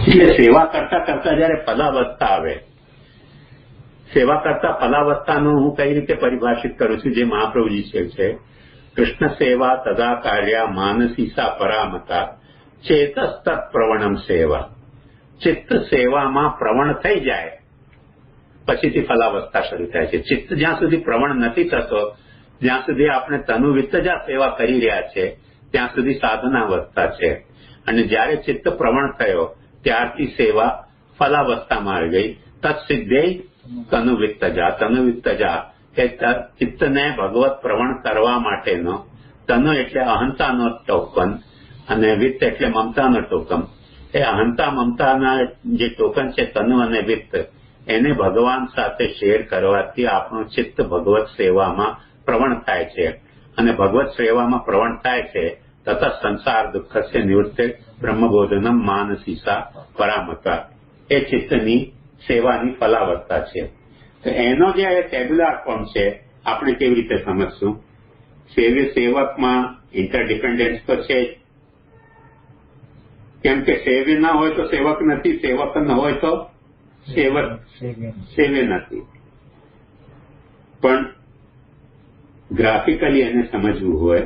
એટલે સેવા કરતા કરતા જયારે ફલાવસ્થા આવે, સેવા કરતા ફલાવસ્થાનું હું કઈ રીતે પરિભાષિત કરું છું, જે મહાપ્રભુજી છે, કૃષ્ણ સેવા તદા કાર્યા માનસીસા પરામતા ચેતસ્તત પ્રવણમ સેવા. ચિત્ત સેવામાં પ્રવણ થઈ જાય પછીથી ફલાવસ્થા શરૂ થાય છે. ચિત્ત જ્યાં સુધી પ્રવણ નથી થતો, જ્યાં સુધી આપણે તનુ વિત્તજા સેવા કરી રહ્યા છે, ત્યાં સુધી સાધનાવસ્થા છે. અને જ્યારે ચિત્ત પ્રવણ થયો ત્યારથી સેવા ફલાવસ્થામાં આવી ગઈ. તત્સિદ્ધેય તનુ વિત્તજા એ ચિત્તને ભગવત પ્રવણ કરવા માટેનો, તનુ એટલે અહંતાનો ટોકન અને વિત્ત એટલે મમતાનો ટોકન. એ અહંતા મમતાના જે ટોકન છે તનુ અને વિત્ત, એને ભગવાન સાથે શેર કરવાથી આપણું ચિત્ત ભગવત સેવામાં પ્રવણ થાય છે. અને ભગવત સેવામાં પ્રવણ થાય છે તથા સંસાર દુઃખસ્ય નિવૃત્તે બ્રહ્મબોધનમ માનસીસા પરામતા. એ ચિત્તની સેવાની ફલાવસ્થા છે. તો એનો જે ટેબ્યુલર ફોર્મ છે આપણે કેવી રીતે સમજશું? સેવ્ય સેવકમાં ઇન્ટરડિપેન્ડન્સ તો છે જ, કેમ કે સેવ્ય ના હોય તો સેવક નથી, સેવક ન હોય તો સેવ્ય નથી. પણ ગ્રાફિકલી એને સમજવું હોય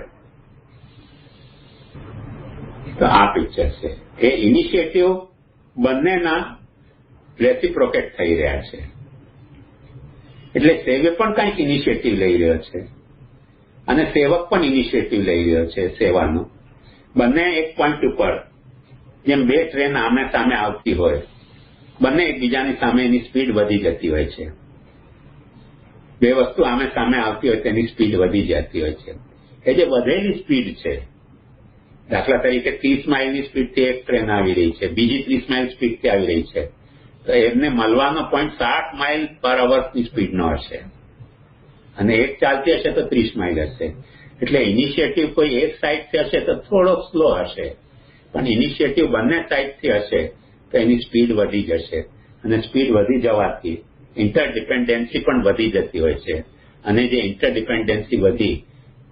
તો આ પિક્ચર છે. એ ઇનિશિયેટિવ બંનેના રેસિપ્રોકેટ થઈ રહ્યા છે. એટલે સેવ્ય પણ કંઈક ઇનિશિયેટિવ લઈ રહ્યો છે અને સેવક પણ ઇનિશિયેટિવ લઈ રહ્યો છે સેવાનો. બંને એક પોઈન્ટ ઉપર, જેમ બે ટ્રેન આમે સામે આવતી હોય, બંને એકબીજાની સામે એની સ્પીડ વધી જતી હોય છે. બે વસ્તુ આમે સામે આવતી હોય તેની સ્પીડ વધી જતી હોય છે. એ જે વધેલી સ્પીડ છે, દાખલા તરીકે 30 માઇલની સ્પીડથી એક ટ્રેન આવી રહી છે, બીજી 30 માઇલ સ્પીડથી આવી રહી છે, તો તો એમને મળવાનો પોઈન્ટ 60 માઇલ પર અવરની સ્પીડનો હશે અને એક ચાલતી હશે તો 30 માઇલ હશે. એટલે ઇનિશિયેટિવ કોઈ એક સાઇડથી હશે તો થોડો સ્લો હશે, પણ ઇનિશિયેટિવ બંને સાઇડથી હશે તો એની સ્પીડ વધી જશે અને સ્પીડ વધી જવાથી ઇન્ટરડિપેન્ડન્સી પણ વધી જતી હોય છે. અને જે ઇન્ટરડિપેન્ડન્સી વધી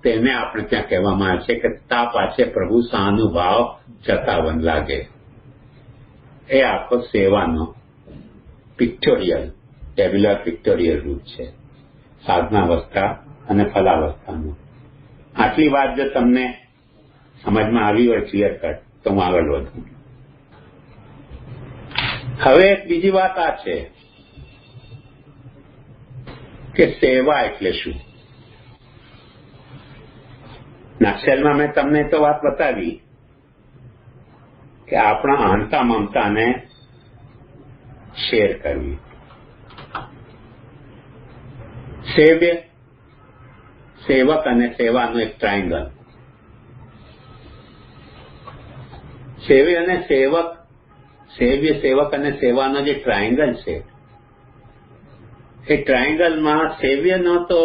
તેને આપણે ત્યાં કહેવામાં આવે છે કે તા પાછે પ્રભુ સહાનુભાવ જતાવન લાગે. એ આખો સેવાનો પિક્ટોરિયલ ટેબ્યુલર પિક્ટોરિયલ રૂપ છે, સાધનાવસ્થા અને ફલાવસ્થાનું. આટલી વાત જો તમને સમજમાં આવી હોય ક્લિયર કટ તો હું આગળ વધું. હવે એક બીજી વાત આ છે કે સેવા એટલે શું. નક્સલમાં મેં તમને તો વાત બતાવી કે આપણા અહંતા મમતાને શેર કરવી. સેવ્ય, સેવક અને સેવાનું એક ટ્રાયંગલ. સેવ્ય અને સેવક, સેવ્ય, સેવક અને સેવાનો જે ટ્રાયંગલ છે એ ટ્રાયંગલમાં સેવ્યનો તો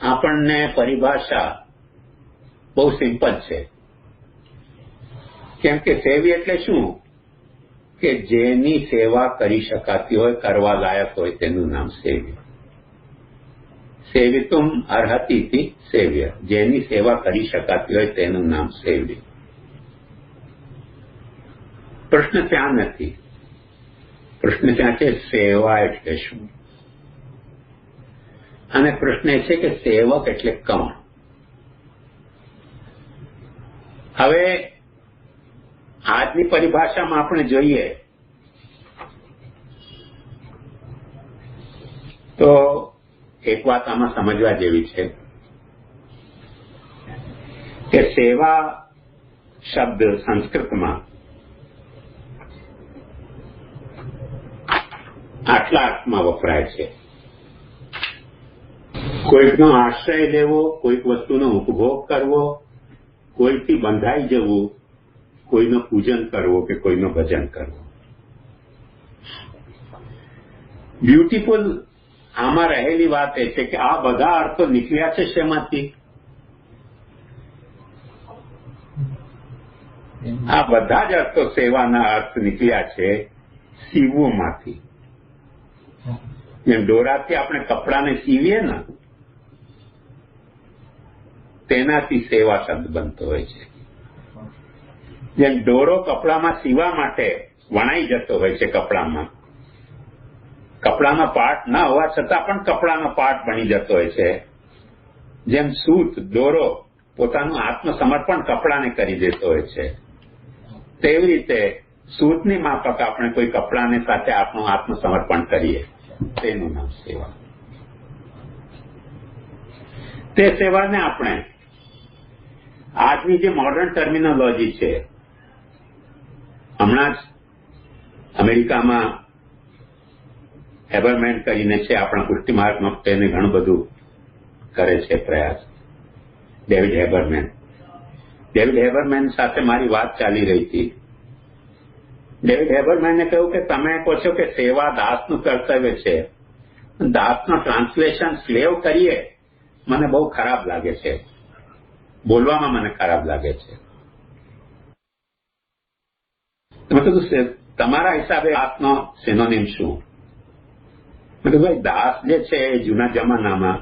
આપણને પરિભાષા બહુ સિમ્પલ છે. કેમ કે સેવ્ય એટલે શું કે જેની સેવા કરી શકાતી હોય, કરવા લાયક હોય તેનું નામ સેવ્ય. સેવિતુમ અર્હતિથી સેવ્ય, જેની સેવા કરી શકાતી હોય તેનું નામ સેવ્ય. પ્રશ્ન ત્યાં નથી. પ્રશ્ન ત્યાં છે સેવા એટલે શું. અને પ્રશ્ન એ છે કે સેવક એટલે કોણ. હવે આજની પરિભાષામાં આપણે જોઈએ તો એક વાત આમાં સમજવા જેવી છે કે સેવા શબ્દ સંસ્કૃતમાં આટલા અર્થમાં વપરાય છે. કોઈકનો આશ્રય લેવો, કોઈક વસ્તુનો ઉપભોગ કરવો, કોઈથી બંધાઈ જવું, કોઈનું પૂજન કરવું કે કોઈનું ભજન કરવું. બ્યુટીફુલ આમાં રહેલી વાત એ છે કે આ બધા અર્થો નીકળ્યા છે શેમાંથી? આ બધા જ અર્થો સેવાના અર્થ નીકળ્યા છે સીવોમાંથી. જેમ દોરાથી આપણે કપડાને સીવીએ ને તેનાથી સેવા શબ્દ બનતો હોય છે. જેમ દોરો કપડામાં સીવા માટે વણાઈ જતો હોય છે, કપડાનો પાર્ટ ન હોવા છતાં પણ કપડાનો પાર્ટ બની જતો હોય છે. જેમ સૂત, દોરો પોતાનું આત્મસમર્પણ કપડાને કરી દેતો હોય છે, તેવી રીતે સૂતની માફક આપણે કોઈ કપડાને સાથે આપણું આત્મસમર્પણ કરીએ તેનું નામ સેવા. તે સેવાને આપણે આજની જે મોડર્ન ટર્મિનોલોજી છે, હમણાં જ અમેરિકામાં હેબરમેન કરીને છે, આપણા પુષ્ટિ માર્ગમાં તેને ઘણું બધું કરે છે પ્રયાસ, ડેવિડ હેબરમેન સાથે મારી વાત ચાલી રહી હતી. ડેવિડ હેબરમેને કહ્યું કે તમે કહો છો કે સેવા દાસનું કર્તવ્ય છે, દાસનો ટ્રાન્સલેશન સ્લેવ કરીએ મને બહુ ખરાબ લાગે છે, બોલવામાં મને ખરાબ લાગે છે. મેં કીધું તમારા હિસાબે દાસનો સિનોનિમ શું? મેં કીધું ભાઈ દાસ જે છે એ જૂના જમાનામાં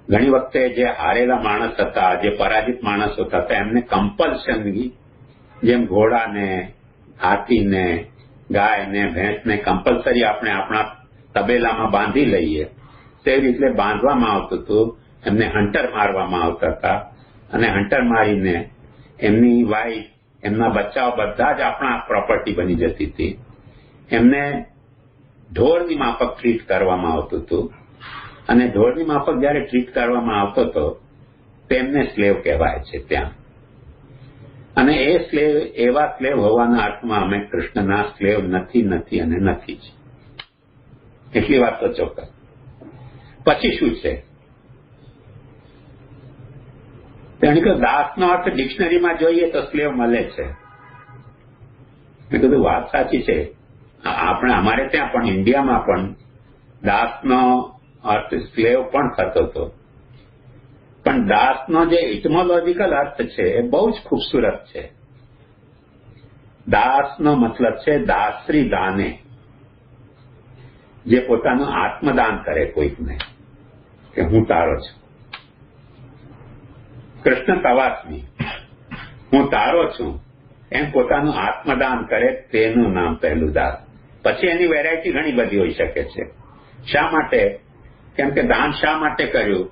ઘણી વખતે જે હારેલા માણસ હતા, જે પરાજિત માણસો હતા, એમને કમ્પલ્શનલી જેમ ઘોડાને, હાથીને, ગાયને, ભેંસને કમ્પલસરી આપણે આપણા તબેલામાં બાંધી લઈએ તેવી રીતે બાંધવામાં આવતું હતું. એમને હન્ટર મારવામાં આવતા હતા અને હન્ટર મારીને એમની વાઈફ, એમના બચ્ચાઓ બધા જ આપણા પ્રોપર્ટી બની જતી હતી. એમને ઢોરની માફક ટ્રીટ કરવામાં આવતું હતું અને ઢોરની માફક જયારે ટ્રીટ કરવામાં આવતો હતો તેમને સ્લેવ કહેવાય છે ત્યાં. અને એ સ્લેવ, એવા સ્લેવ હોવાના અર્થમાં અમે કૃષ્ણના સ્લેવ નથી અને નથી જ. એટલી વાત તો ચોક્કસ. પછી શું છે? તેણે કહ્યું દાસનો અર્થ ડિક્શનરીમાં જોઈએ તો સ્લેવ મળે છે, મેં કીધું વાત સાચી છે. આપણે અમારે ત્યાં પણ ઇન્ડિયામાં પણ દાસનો અર્થ સ્લેવ પણ થતો હતો. પણ દાસનો જે ઇટમોલોજીકલ અર્થ છે એ બહુ જ ખૂબસૂરત છે. દાસનો મતલબ છે દાસરી દાને, જે પોતાનું આત્મદાન કરે કોઈકને કે હું તારો છું. કૃષ્ણ તવાસ્મી, હું તારો છું એમ પોતાનું આત્મદાન કરે તેનું નામ પહેલું દાસ. પછી એની વેરાયટી ઘણી બધી હોઈ શકે છે. શા માટે? કેમ કે દાન શા માટે કર્યું?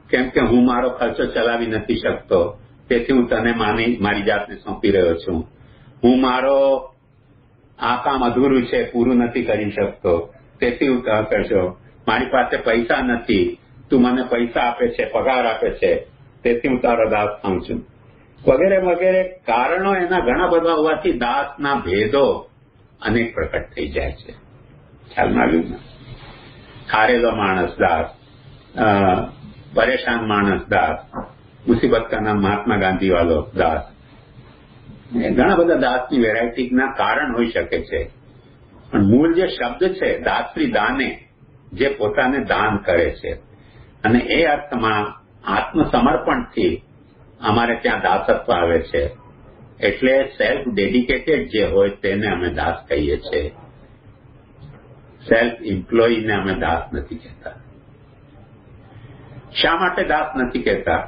કેમ કે હું મારો ખર્ચો ચલાવી નથી શકતો, તેથી હું તને મારી જાતને સોંપી રહ્યો છું. હું મારો આ કામ અધૂરું છે, પૂરું નથી કરી શકતો, તેથી હું કરશો. મારી પાસે પૈસા નથી, તું મને પૈસા આપે છે, પગાર આપે છે, તેથી હું તારો દાસ થાઉં છું, વગેરે વગેરે કારણો એના ઘણા બધા હોવાથી દાસના ભેદો અનેક પ્રકટ થઈ જાય છે. ખ્યાલમાં આવ્યું ને? હારેલો માણસ દાસ, પરેશાન માણસ દાસ, મુસીબત કા નામ મહાત્મા ગાંધી વાળો દાસ. ઘણા બધા દાસની વેરાયટીના કારણ હોઈ શકે છે. પણ મૂળ જે શબ્દ છે દાસરી દાને, જે પોતાને દાન કરે છે, અને એ અર્થમાં આત્મસમર્પણથી અમારે ત્યાં દાસત્વ આવે છે. એટલે સેલ્ફ ડેડિકેટેડ જે હોય તેને અમે દાસ કહીએ છીએ. સેલ્ફ એમ્પ્લોયીને અમે દાસ નથી કહેતા. શા માટે દાસ નથી કહેતા?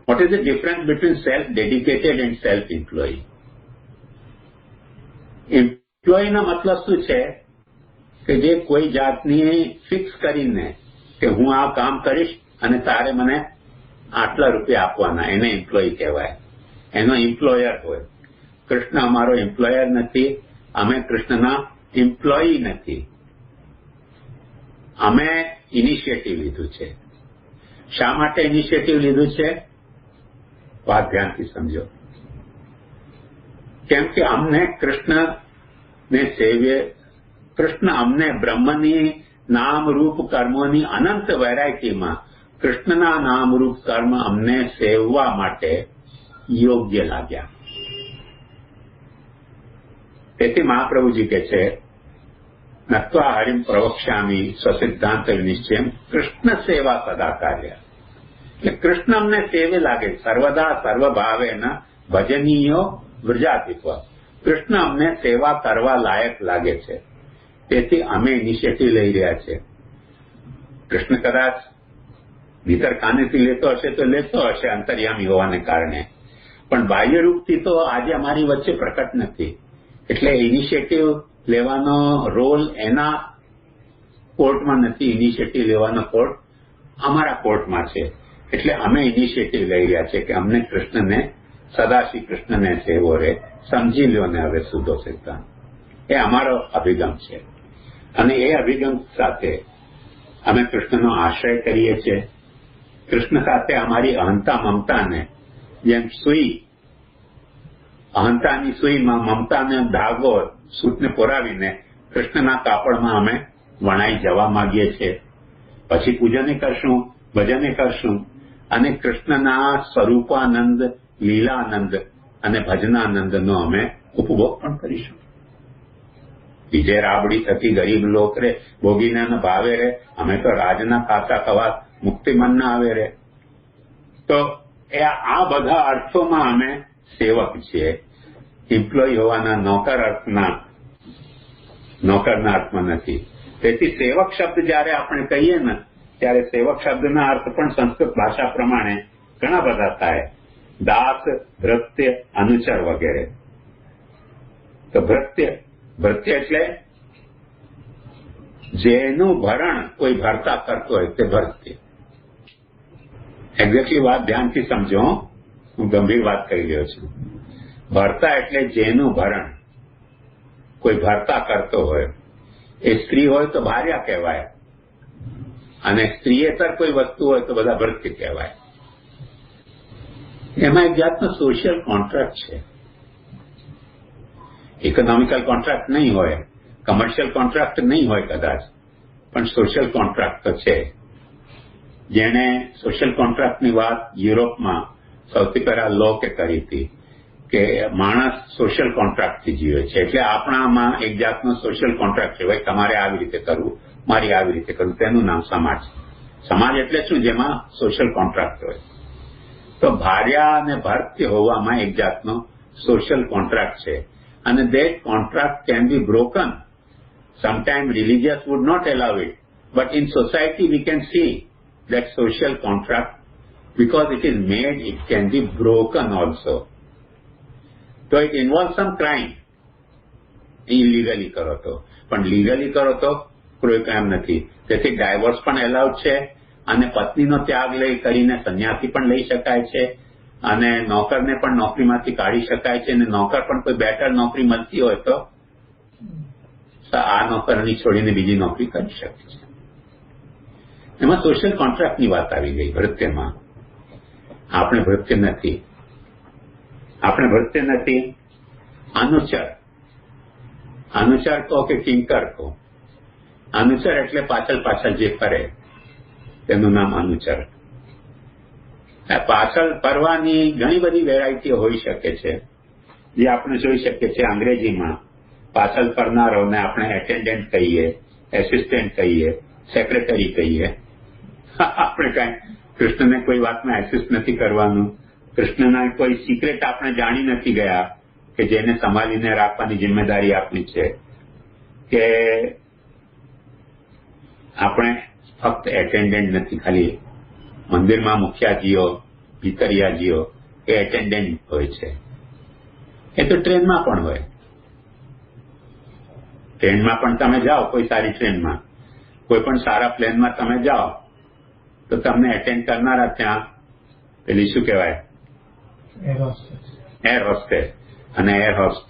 What is the difference between self dedicated and self employee? એમ્પ્લોયીનો મતલબ શું છે? કે જે કોઈ જાતની ફિક્સ કરીને કે હું આ કામ કરીશ અને તારે મને આટલા રૂપિયા આપવાના, એને એમ્પ્લોયી કહેવાય. એનો એમ્પ્લોયર હોય. કૃષ્ણ અમારો એમ્પ્લોયર નથી, અમે કૃષ્ણના એમ્પ્લોયી નથી. અમે ઇનિશિયેટિવ લીધું છે. શા માટે ઇનિશિયેટિવ લીધું છે? વાત ધ્યાનથી સમજો. કેમ કે અમને કૃષ્ણને સેવીએ, કૃષ્ણ અમને બ્રહ્મની નામરૂપ કર્મોની અનંત વેરાયટીમાં કૃષ્ણના નામરૂપ કર્મ અમને સેવવા માટે યોગ્ય લાગ્યા. તેથી મહાપ્રભુજી કહે છે, નત્વા હરિમ પ્રવક્ષ્યામિ સ્વસિદ્ધાંત નિશ્ચયમ કૃષ્ણ સેવા સદા કાર્ય. એટલે કૃષ્ણ અમને સેવે લાગે, સર્વદા સર્વભાવેન ભજનીયો વ્રજાતિત્વ. કૃષ્ણ અમને સેવા કરવા લાયક લાગે છે, તેથી અમે ઇનિશિયેટિવ લઈ રહ્યા છે. કૃષ્ણ કદાચ ભીતર કાનેથી લેતો હશે તો લેતો હશે, અંતર્યામી હોવાને કારણે, પણ બાહ્ય રૂપથી તો આજે અમારી વચ્ચે પ્રકટ નથી. એટલે ઇનિશિયેટિવ લેવાનો રોલ એના કોર્ટમાં નથી, ઇનિશિયેટિવ લેવાનો કોર્ટ અમારા કોર્ટમાં છે. એટલે અમે ઇનિશિયેટિવ લઈ રહ્યા છે કે અમને કૃષ્ણને, સદા શ્રી કૃષ્ણને સેવો રે, સમજી લ્યો ને હવે સુધો સિદ્ધાંત. એ અમારો અભિગમ છે. અને એ અભિગમ સાથે અમે કૃષ્ણનો આશ્રય કરીએ છીએ. કૃષ્ણ સાથે અમારી અહંતા મમતાને, જેમ સુઈ, અહંતાની સુઈમાં મમતાને ધાગો, સૂતને પોરાવીને કૃષ્ણના કાપડમાં અમે વણાઈ જવા માંગીએ છીએ. પછી પૂજને કરશું, ભજને કરશું, અને કૃષ્ણના સ્વરૂપાનંદ, લીલાનંદ અને ભજનાનંદનો અમે ઉપભોગ પણ કરીશું. બીજે રાબડી થકી ગરીબ લોક રે, ભોગીને ભાવે રે, અમે તો રાજના ખાતા ખવા મુક્તિ મનના આવે રે. તો આ બધા અર્થોમાં અમે સેવક છીએ. એમ્પ્લોય હોવાના નોકરના અર્થમાં નથી. તેથી સેવક શબ્દ જયારે આપણે કહીએ ને, ત્યારે સેવક શબ્દના અર્થ પણ સંસ્કૃત ભાષા પ્રમાણે ઘણા બધા થાય. દાસ, ભૃત્ય, અનુચર વગેરે. તો ભૃત્ય એટલે જેનું ભરણ કોઈ ભરતા કરતો હોય તે ભૃત્ય. એક્ઝેક્ટલી વાત ધ્યાનથી સમજો, હું ગંભીર વાત કરી રહ્યો છું. ભરતા એટલે જેનું ભરણ કોઈ ભરતા કરતો હોય. એ સ્ત્રી હોય તો ભાર્યા કહેવાય, અને સ્ત્રીએતર કોઈ વસ્તુ હોય તો બધા ભૃત્ય કહેવાય. એમાં એક જાતનો સોશિયલ કોન્ટ્રાક્ટ છે. ઇકોનોમિકલ કોન્ટ્રાક્ટ નહીં હોય, કમર્શિયલ કોન્ટ્રાક્ટ નહીં હોય કદાચ, પણ સોશિયલ કોન્ટ્રાક્ટ તો છે. જેણે સોશિયલ કોન્ટ્રાક્ટની વાત યુરોપમાં સૌથી પહેલા લોકે કરી હતી. કે માણસ સોશિયલ કોન્ટ્રાક્ટથી જીવે છે. એટલે આપણામાં એક જાતનો સોશિયલ કોન્ટ્રાક્ટ છે. ભાઈ તમારે આવી રીતે કરવું, મારી આવી રીતે કરવું, તેનું નામ સમાજ. સમાજ એટલે શું? જેમાં સોશિયલ કોન્ટ્રાક્ટ હોય. તો ભાર્યા અને ભર્તૃ હોવામાં એક જાતનો સોશિયલ કોન્ટ્રાક્ટ છે. અને that contract can be broken. Sometimes religious would not allow it, but in society we can see that social contract, because it is made, it can be broken also. So it involves some crime. Illegally કરો તો, પણ legally કરો તો કોઈ કામ નથી. તેથી divorce પણ એલાઉડ છે, અને પત્નીનો ત્યાગ કરીને સંન્યાસી પણ લઈ શકાય છે, અને નોકરને પણ નોકરીમાંથી કાઢી શકાય છે, અને નોકર પણ કોઈ બેટર નોકરી મળતી હોય તો આ નોકરની છોડીને બીજી નોકરી કરી શકે છે. એમાં સોશિયલ કોન્ટ્રાક્ટની વાત આવી ગઈ ભૃત્યમાં. આપણે ભૃત્ય નથી. અનુચર કહો કે કિંકર કહો. અનુચર એટલે પાછળ જે ફરે તેનું નામ અનુચર. પાછળ ફરવાની ઘણી બધી વેરાયટીઓ હોઈ શકે છે, જે આપણે જોઈ શકીએ છીએ. અંગ્રેજીમાં પાછળ ફરનારોને આપણે એટેન્ડન્ટ કહીએ, એસિસ્ટન્ટ કહીએ, સેક્રેટરી કહીએ. આપણે કાંઈ કૃષ્ણને કોઈ વાતમાં એસિસ્ટ નથી કરવાનું. કૃષ્ણના કોઈ સિક્રેટ આપણે જાણી નથી ગયા કે જેને સંભાળીને રાખવાની જિમ્મેદારી આપણી છે, કે આપણે ફક્ત એટેન્ડન્ટ નથી. ખાલી મંદિરમાં મુખિયાજીઓ, ભીતરિયાજીઓ એ એટેન્ડન્ટ હોય છે. એ તો ટ્રેનમાં પણ હોય. ટ્રેનમાં પણ તમે જાઓ, કોઈ સારી ટ્રેનમાં, કોઈ પણ સારા પ્લેનમાં તમે જાઓ તો તમને એટેન્ડ કરનારા ત્યાં પેલી શું કહેવાય, એર હોસ્ટેસ અને એર હોસ્ટ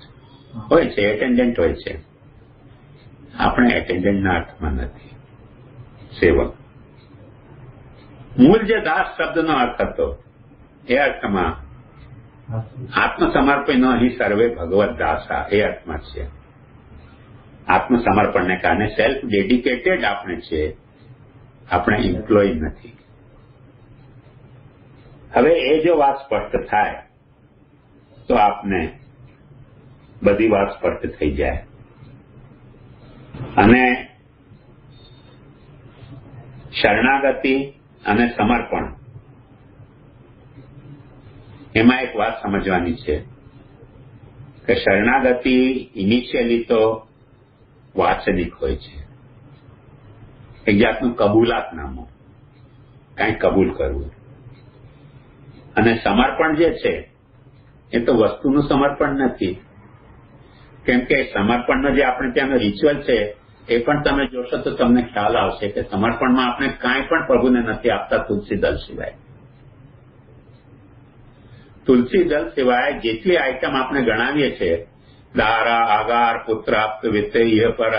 હોય છે, એટેન્ડન્ટ હોય છે. આપણે એટેન્ડન્ટના અર્થમાં નથી, સેવક. મૂળ જે દાસ શબ્દનો અર્થ હતો એ અર્થમાં આત્મસમર્પણનો અહીં સર્વે ભગવત દાસા એ અર્થમાં છે. આત્મસમર્પણને કારણે સેલ્ફ ડેડિકેટેડ આપણે છીએ, આપણે એમ્પ્લોય નથી. હવે એ જો વાત સ્પષ્ટ થાય તો આપને બધી વાત સ્પષ્ટ થઈ જાય. અને શરણાગતિ અને સમર્પણ, એમાં એક વાત સમજવાની છે કે શરણાગતિ ઇનિશિયલી તો વાચનિક હોય છે, એક જાતનું કબૂલાતનામું, કંઈક કબૂલ કરવું. અને સમર્પણ જે છે એ તો વસ્તુનું સમર્પણ નથી, કેમ કે સમર્પણનો જે આપણે ત્યાંનો રિચ્યુઅલ છે એ પણ તમે જોશો તો તમને ખ્યાલ આવશે કે સમર્પણમાં આપણે કાંઈ પણ પ્રભુને નથી આપતા તુલસી દળ સિવાય. તુલસી દળ સિવાય જેટલી આઈટમ આપણે ગણાવીએ છીએ, દારા, આગાર, પુત્ર, આપ્ત, વિત્તેય, પર,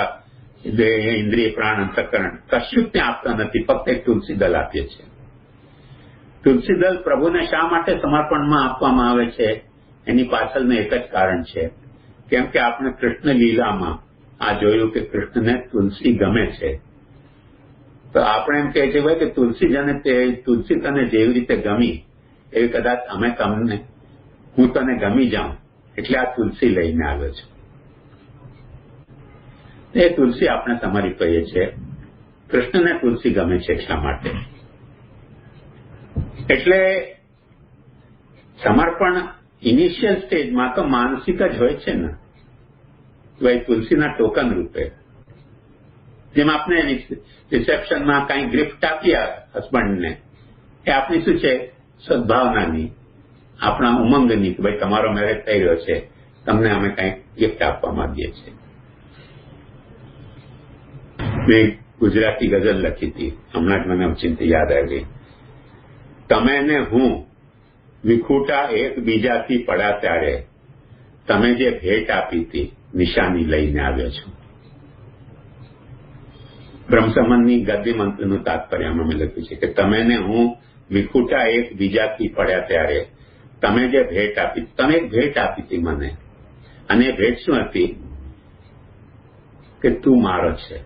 ઇન્દ્રિય, પ્રાણ, અંતઃકરણ, કશું જ ત્યાં આપતા નથી. ફક્ત એક તુલસી દળ આપીએ છીએ. તુલસી દળ પ્રભુને શા માટે સમર્પણમાં આપવામાં આવે છે એની પાછળનું એક જ કારણ છે, કેમ કે આપણે કૃષ્ણ લીલામાં આ જોયું કે કૃષ્ણને તુલસી ગમે છે. તો આપણે એમ કહે છે ભાઈ કે તુલસી તને જેવી રીતે ગમી એવી કદાચ હું તને ગમી જાઉં એટલે આ તુલસી લઈને આવ્યો છું. એ તુલસી આપણે તમારી કહીએ છીએ. કૃષ્ણને તુલસી ગમે છે એટલા માટે. એટલે સમર્પણ ઇનિશિયલ સ્ટેજમાં તો માનસિક જ હોય છે ને, ભાઈ તુલસીના ટોકન રૂપે. જેમ આપણે રિસેપ્શનમાં કંઈ ગિફ્ટ આપીએ હસબન્ડને, એ આપણી શું છે, સદભાવનાની, આપણા ઉમંગની, કે ભાઈ તમારો મેરેજ થઈ રહ્યો છે, તમને અમે કંઈક ગિફ્ટ આપવા માંગીએ છીએ. મેં ગુજરાતી ગઝલ લખી હતી, હમણાં જ મને ચિંતા યાદ આવી. તમે ને હું વિખૂટા એકબીજાથી પડ્યા ત્યારે તમે જે ભેટ આપી હતી નિશાની લઈને આવ્યો છું. બ્રહ્મસમનની ગદ્ય મંત્રનું તાત્પર્યમાં મેં લખ્યું છે કે તમે ને હું વિખૂટા એકબીજાથી પડ્યા ત્યારે તમે જે ભેટ આપી, તમે એક ભેટ આપી હતી મને. અને એ ભેટ શું હતી કે તું મારો છે.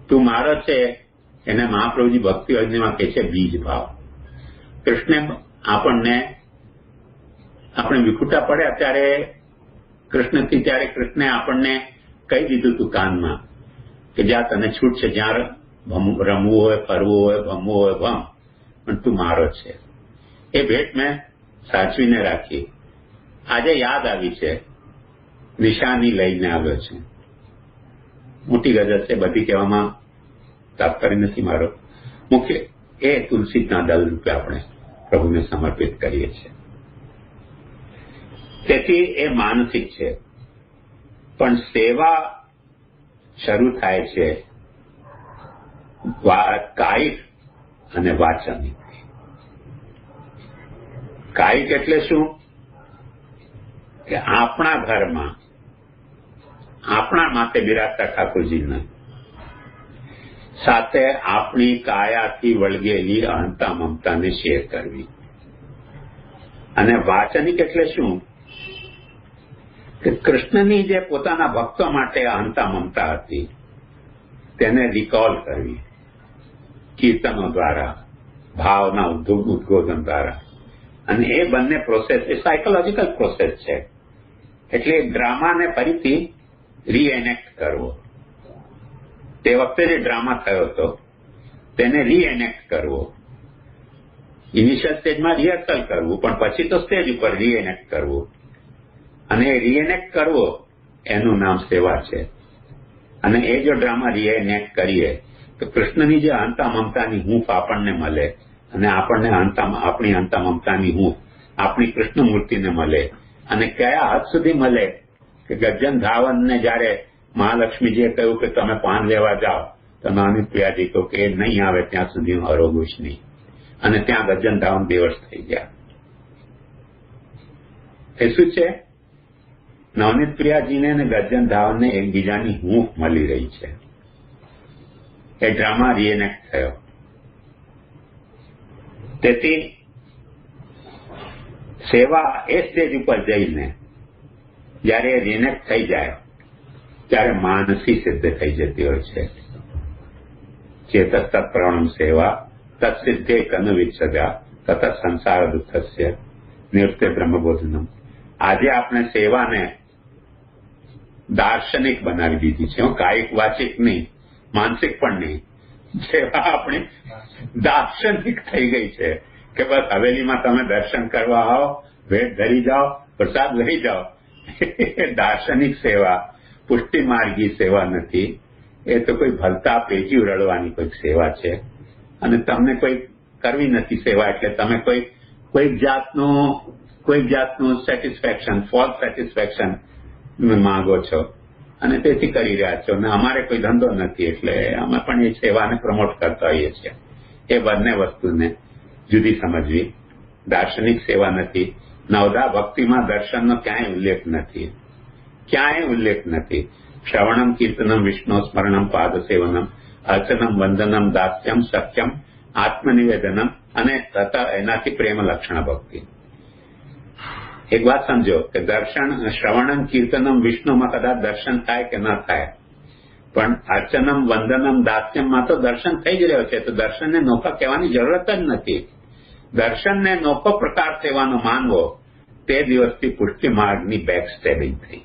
તું મારો છે એને મહાપ્રભુજી ભક્તિ યોજનામાં કહે છે બીજ ભાવ. કૃષ્ણે આપણને આપણે વિખૂટા પડ્યા ત્યારે કૃષ્ણથી, ત્યારે કૃષ્ણે આપણને કહી દીધું તું કાનમાં કે જ્યાં તને છૂટ છે, જ્યાં રમવું હોય, ફરવું હોય, ભમવું હોય ભમ, પણ તું મારો છે. એ ભેટ મેં સાચવીને રાખી. આજે યાદ આવી છે, નિશાની લઈને આવ્યો છે. મોટી ગઝલ છે, બધી કહેવામાં તાત્પર્ય નથી મારો. મુખ્ય એ તુલસીના દલ રૂપે આપણે પ્રભુને સમર્પિત કરીએ છીએ. તેથી એ માનસિક છે, પણ સેવા શરૂ થાય છે કાયિક અને વાચનિક. કાયિક એટલે શું? કે આપણા ઘરમાં આપણા માટે બિરાજતા ઠાકોરજીને સાથે આપણી કાયાથી વળગેલી અહંતા મમતાને શેર કરવી. અને વાચનિક એટલે શું? કે કૃષ્ણની જે પોતાના ભક્તો માટે અહંતા મમતા હતી તેને રિકોલ કરવી કીર્તનો દ્વારા, ભાવના ઉદ્બોધન દ્વારા. અને એ બંને પ્રોસેસ એ સાયકોલોજીકલ પ્રોસેસ છે. એટલે ડ્રામાને ફરીથી રીએનેક્ટ કરવો. તે વખતે જે ડ્રામા થયો હતો તેને રીએનેક્ટ કરવો. ઇનિશિયલ સ્ટેજમાં રિહર્સલ કરવું, પણ પછી તો સ્ટેજ ઉપર રીએનેક્ટ કરવું. અને એ રીએનેક્ટ કરવો એનું નામ સેવા છે. અને એ જો ડ્રામા રીએનેક્ટ કરીએ તો કૃષ્ણની જે અહંતા મમતાની હૂંફ આપણને મળે અને આપણને આપણી અહંતા મમતાની હૂંફ આપણી કૃષ્ણ મૂર્તિને મળે. અને કયા હદ સુધી મળે કે ગજ્જન ધાવનને જયારે મહાલક્ષ્મીજીએ કહ્યું કે તમે પાન લેવા જાઓ તો નવનીત પ્રિયાજી કહ્યું કે નહીં આવે ત્યાં સુધી હું અરોગુશ નહીં. અને ત્યાં ગજ્જન ધાવન બેવશ થઈ ગયા. એ શું છે? નવનીત પ્રિયાજીને અને ગજ્જન ધાવનને એકબીજાની હૂંફ મળી રહી છે. એ ડ્રામા રીએનેક્ટ થયો. તેથી સેવા એ સ્ટેજ ઉપર જઈને જયારે એ રીએનેક્ટ થઈ જાય ત્યારે માનસી સિદ્ધ થઈ જતી હોય છે. ચેતસ તત્પ્રવણમ સેવા તત્સિદ્ધે કનુવિચ્છદા તત સંસાર દુઃખસ્ય નિવૃત્તે બ્રહ્મબોધનમ. આજે આપણે સેવાને દાર્શનિક બનાવી દીધી છે. કાયિક વાચિક નહીં, માનસિક પણ નહીં. સેવા આપણી દાર્શનિક થઈ ગઈ છે કે બસ હવેલીમાં તમે દર્શન કરવા આવો, ભેટ ધરી જાઓ, પ્રસાદ લઈ જાઓ. દાર્શનિક સેવા પુષ્ટિ માર્ગી સેવા નથી. એ તો કોઈ ભલતા પેટી રડવાની કોઈક સેવા છે. અને તમને કોઈ કરવી નથી સેવા, એટલે તમે કોઈક જાતનું સેટિસ્ફેક્શન, ફોલ્સ સેટિસ્ફેક્શન માંગો છો અને તેથી કરી રહ્યા છો. અને અમારે કોઈ ધંધો નથી એટલે અમે પણ એ સેવાને પ્રમોટ કરતા હોઈએ છીએ. એ બંને વસ્તુને જુદી સમજવી. દાર્શનિક સેવા નથી. નવધા ભક્તિમાં દર્શનનો ક્યાંય ઉલ્લેખ નથી. ક્યાંય ઉલ્લેખ નથી. શ્રવણમ કીર્તનમ વિષ્ણુ સ્મરણમ પાદસેવનમ અર્ચનમ વંદનમ દાસ્યમ સખ્યમ આત્મનિવેદનમ અને તથા એનાથી પ્રેમ લક્ષણ ભક્તિ. એક વાત સમજો કે દર્શન, શ્રવણમ કીર્તનમ વિષ્ણુમાં કદાચ દર્શન થાય કે ન થાય, પણ અર્ચનમ વંદનમ દાસ્યમમાં તો દર્શન થઈ જ રહ્યો છે. તો દર્શનને નોખા કહેવાની જરૂરત જ નથી. દર્શનને નોખો પ્રકાર સેવાનો માનવો તે દિવસથી પુષ્ટિ માર્ગની બેક સ્ટેબિંગ થઈ.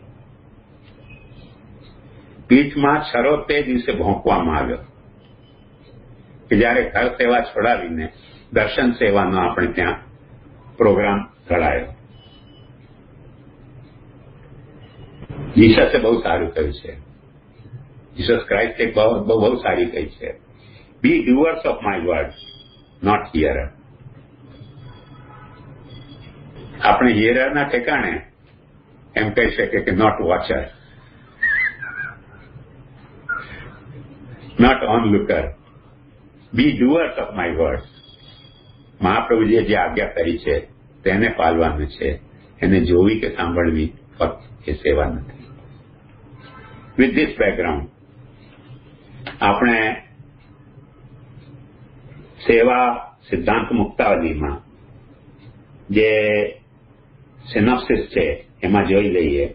પીઠમાં છરો તે દિવસે ભોંકવામાં આવ્યો કે જયારે ઘર સેવા છોડાવીને દર્શન સેવાનો આપણે ત્યાં પ્રોગ્રામ ઘડાયો. જીસસે બહુ સારું કહ્યું છે. જીસસ ક્રાઇસ્ટ એક બહુ સારી કહી છે, be doers of my word not hearer. આપણે હિયરરના ઠેકાણે એમ કહી શકીએ કે not watcher, not onlooker, be doers of my word. મહાપ્રભુજીએ જે આજ્ઞા કરી છે તેને પાલવાનું છે. એને જોવી કે સાંભળવી ફક્ત એ સેવા નથી. વિથ ધીસ બેકગ્રાઉન્ડ આપણે સેવા સિદ્ધાંત મુક્તાવલીમાં જે સિનોપ્સિસ છે એમાં જોઈ લઈએ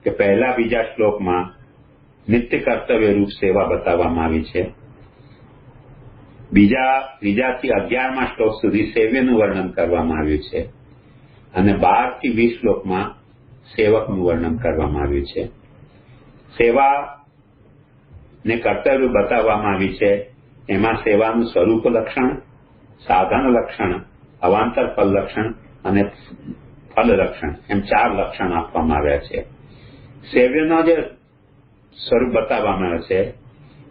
કે પહેલા બીજા શ્લોકમાં નિત્ય કર્તવ્ય રૂપ સેવા બતાવવામાં આવી છે. ત્રીજાથી 11મા શ્લોક સુધી સેવ્યનું વર્ણન કરવામાં આવ્યું છે. અને 12 થી 20 શ્લોકમાં સેવકનું વર્ણન કરવામાં આવ્યું છે. સેવાને કર્તવ્ય બતાવવામાં આવી છે. એમાં સેવાનું સ્વરૂપ લક્ષણ, સાધન લક્ષણ, અવાંતર ફલ લક્ષણ અને ફલ લક્ષણ એમ 4 લક્ષણ આપવામાં આવ્યા છે. સેવ્યનો જે સ્વરૂપ બતાવવામાં આવે છે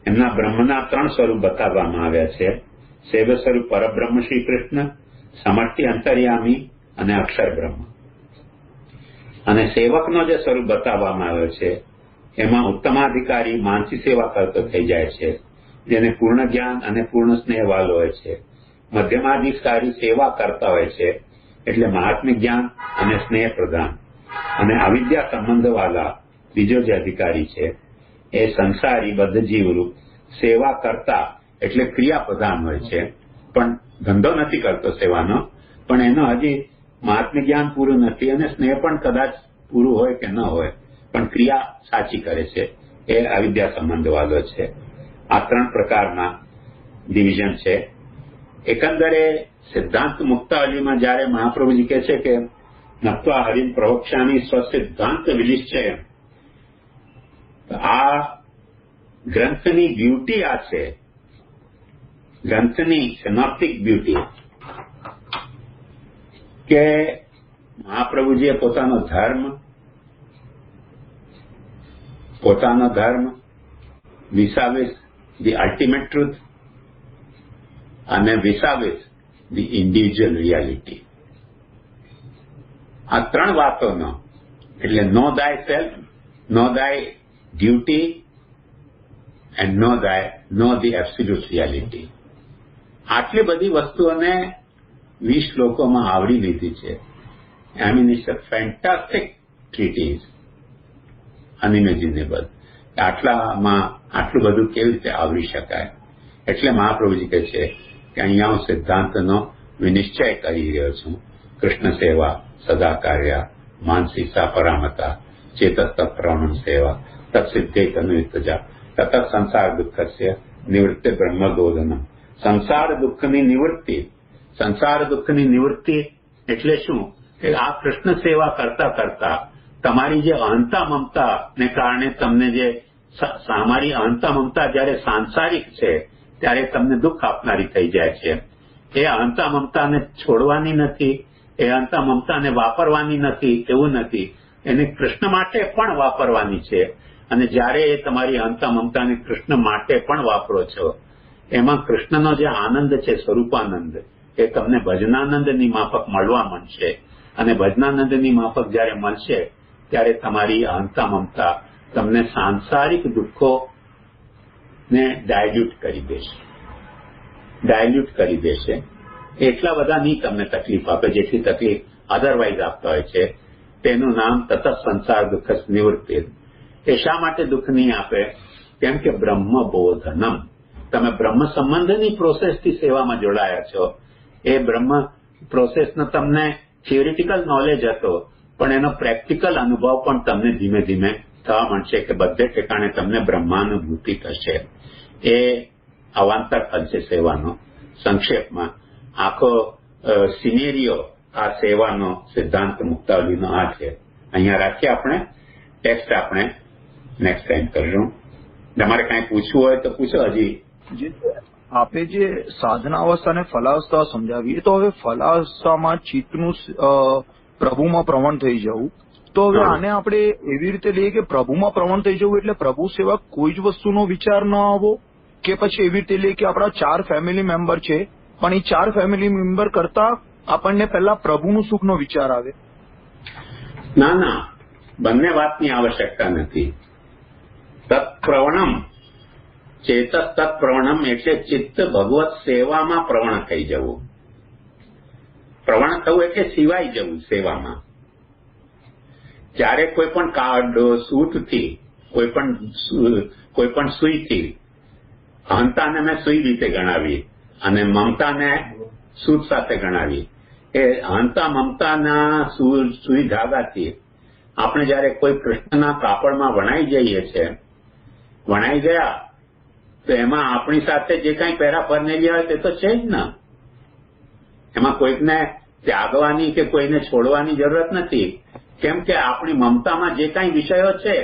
એમના બ્રહ્મના 3 સ્વરૂપ બતાવવામાં આવ્યા છે. સેવ્ય સ્વરૂપ પરબ્રહ્મ શ્રી કૃષ્ણ, સમષ્ટિ અંતર્યામી અને અક્ષર બ્રહ્મ. અને સેવકનો જે સ્વરૂપ બતાવવામાં આવ્યો છે એમાં ઉત્તમાધિકારી માનસી સેવા કરતો થઈ જાય છે, જેને પૂર્ણ જ્ઞાન અને પૂર્ણ સ્નેહ વાલો હોય છે. મધ્યમાધિકારી સેવા કરતા હોય છે એટલે મહાત્મ્ય જ્ઞાન અને સ્નેહ પ્રદાન. અને અવિદ્યા સંબંધવાળા બીજો જે અધિકારી છે એ સંસારી બદ્ધ જીવરૂપ સેવા કરતા એટલે ક્રિયા પ્રધાન હોય છે, પણ ધંધો નથી કરતો સેવાનો, પણ એનો હજી મહાત્મ્ય જ્ઞાન પૂરું નથી અને સ્નેહ પણ કદાચ પૂરું હોય કે ન હોય, પણ ક્રિયા સાચી કરે છે, એ અવિદ્યા સંબંધવાળો છે. આ 3 પ્રકારના ડિવિઝન છે. એકંદરે સિદ્ધાંત મુક્તાવલીમાં જ્યારે મહાપ્રભુજી કહે છે કે નત્વા હરિમ પ્રવક્ષ્યામિ સ્વસિદ્ધાંત વિનિશ્ચય, આ ગ્રંથની બ્યુટી આ છે, ગ્રંથની સિનોપ્ટિક બ્યુટી, કે મહાપ્રભુજીએ પોતાનો ધર્મ vis-a-vis the ultimate truth અને vis-a-vis the individual reality, આ 3 વાતોનો એટલે know thyself, know thy duty and know the absolute reality. આટલી બધી વસ્તુઓને 20 શ્લોકોમાં આવરી લીધી છે. I mean, it's a fantastic treatise, unimaginable. આટલામાં આટલું બધું કેવી રીતે આવરી શકાય? એટલે મહાપ્રભુજી કહે છે કે અહીંયા હું સિદ્ધાંતનો વિનિશ્ચય કરી રહ્યો છું. કૃષ્ણ સેવા સદા કાર્યા માનસી સા પરામતા ચેતસ્ત પ્રવણમ સેવા તત્સિદ્ધે તનુયુક્તજા તત સંસાર દુઃખસ્ય નિવૃત્તિ બ્રહ્મબોધનમ. સંસાર દુઃખની નિવૃત્તિ એટલે શું? કે આ કૃષ્ણ સેવા કરતા કરતા તમારી જે અહંતા મમતા ને કારણે તમને જે તમારી અહંતા મમતા જ્યારે સાંસારિક છે ત્યારે તમને દુઃખ આપનારી થઈ જાય છે. એ અહંતા મમતાને છોડવાની નથી, એ અહંતા મમતાને વાપરવાની નથી, એવું નથી. એને કૃષ્ણ માટે પણ વાપરવાની છે. અને જ્યારે એ તમારી અહંતા મમતાને કૃષ્ણ માટે પણ વાપરો છો, એમાં કૃષ્ણનો જે આનંદ છે, સ્વરૂપાનંદ, એ તમને ભજનાનંદની માફક મળવા માંડશે. અને ભજનાનંદની માફક જ્યારે મળશે ત્યારે તમારી અહંતા મમતા તમને સાંસારિક દુઃખોને ડાયલ્યુટ કરી દેશે. એટલા બધા નહીં તમને તકલીફ આપે જેટલી તકલીફ અધરવાઇઝ આપતા હોય છે. તેનું નામ તત સંસાર દુઃખ નિવૃત્તિ. એ શા માટે દુઃખ નહીં આપે? કેમ કે બ્રહ્મબોધનમ, તમે બ્રહ્મ સંબંધની પ્રોસેસથી સેવામાં જોડાયા છો. એ બ્રહ્મ પ્રોસેસનો તમને થિયોરિટિકલ નોલેજ હતો, પણ એનો પ્રેક્ટિકલ અનુભવ પણ તમને ધીમે ધીમે થવા માંડશે કે બધે ઠેકાણે તમને બ્રહ્માનુભૂતિ થશે. એ અવાંતર ફલ છે સેવાનો. સંક્ષેપમાં આખો સિનેરિયો આ સેવાનો સિદ્ધાંત મુક્તાવલીનો આ છે. અહીંયા રાખીએ આપણે. ટેક્સ્ટ આપણે નેક્સ્ટ ટાઈમ કરીશું. તમારે કાંઈ પૂછવું હોય તો પૂછો. હજી આપે જે સાધનાવસ્થા અને ફલાવસ્થા સમજાવી, તો હવે ફલાવસ્થામાં ચિત્તનું પ્રભુમાં પ્રવણ થઈ જવું, તો હવે આને આપણે એવી રીતે લઈએ કે પ્રભુમાં પ્રવણ થઈ જવું એટલે પ્રભુ સેવા કોઈ જ વસ્તુનો વિચાર ન આવવો, કે પછી એવી રીતે લઈએ કે આપણા 4 ફેમિલી મેમ્બર છે, પણ એ 4 ફેમિલી મેમ્બર કરતા આપણને પહેલા પ્રભુનું સુખનો વિચાર આવે? ના, બંને વાતની આવશ્યકતા નથી. તત્પ્રવણમ ચેતસ તત્પ્રવણમ એટલે ચિત્ત ભગવત સેવામાં પ્રવણ થઈ જવું. પ્રવણ થવું એટલે સિવાય જવું સેવામાં. જ્યારે કોઈ પણ સૂતથી, કોઈ પણ સુઈથી, અહંતાને મેં સુઈ રીતે ગણાવી અને મમતાને સૂત સાથે ગણાવી. એ અહંતા મમતાના સુઈ ધાગાથી આપણે જયારે કોઈ કૃષ્ણના કાપડમાં વણાઈ જઈએ છીએ, વણાઈ ગયા તો એમાં આપણી સાથે જે કાંઈ પહેરા પરનેલી હોય તે તો છે જ ને. એમાં કોઈકને ત્યાગવાની કે કોઈને છોડવાની જરૂરત નથી. કેમ કે આપણી મમતામાં જે કાંઈ વિષયો છે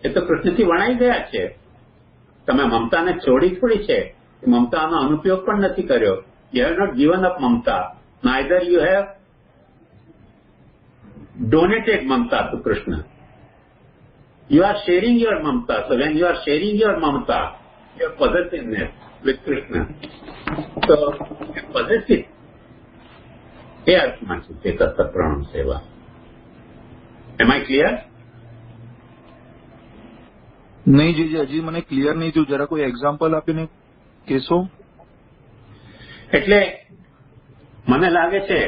એ તો કૃષ્ણથી વણાઈ ગયા છે. તમે મમતાને છોડી થોડી છે, મમતાનો અનુપયોગ પણ નથી કર્યો. You have not given up mamta, neither you have donated mamta to Krishna. You are sharing your mamta. So when you are sharing your mamta, your possessiveness with Krishna, so you possess it. એ અર્થમાં છે તે તત્વ પ્રણમ સેવા. Am I clear? નહીં જીજી, હજી મને clear નહીં થયું. જરા કોઈ એક્ઝામ્પલ આપીને કહેશો? એટલે મને લાગે છે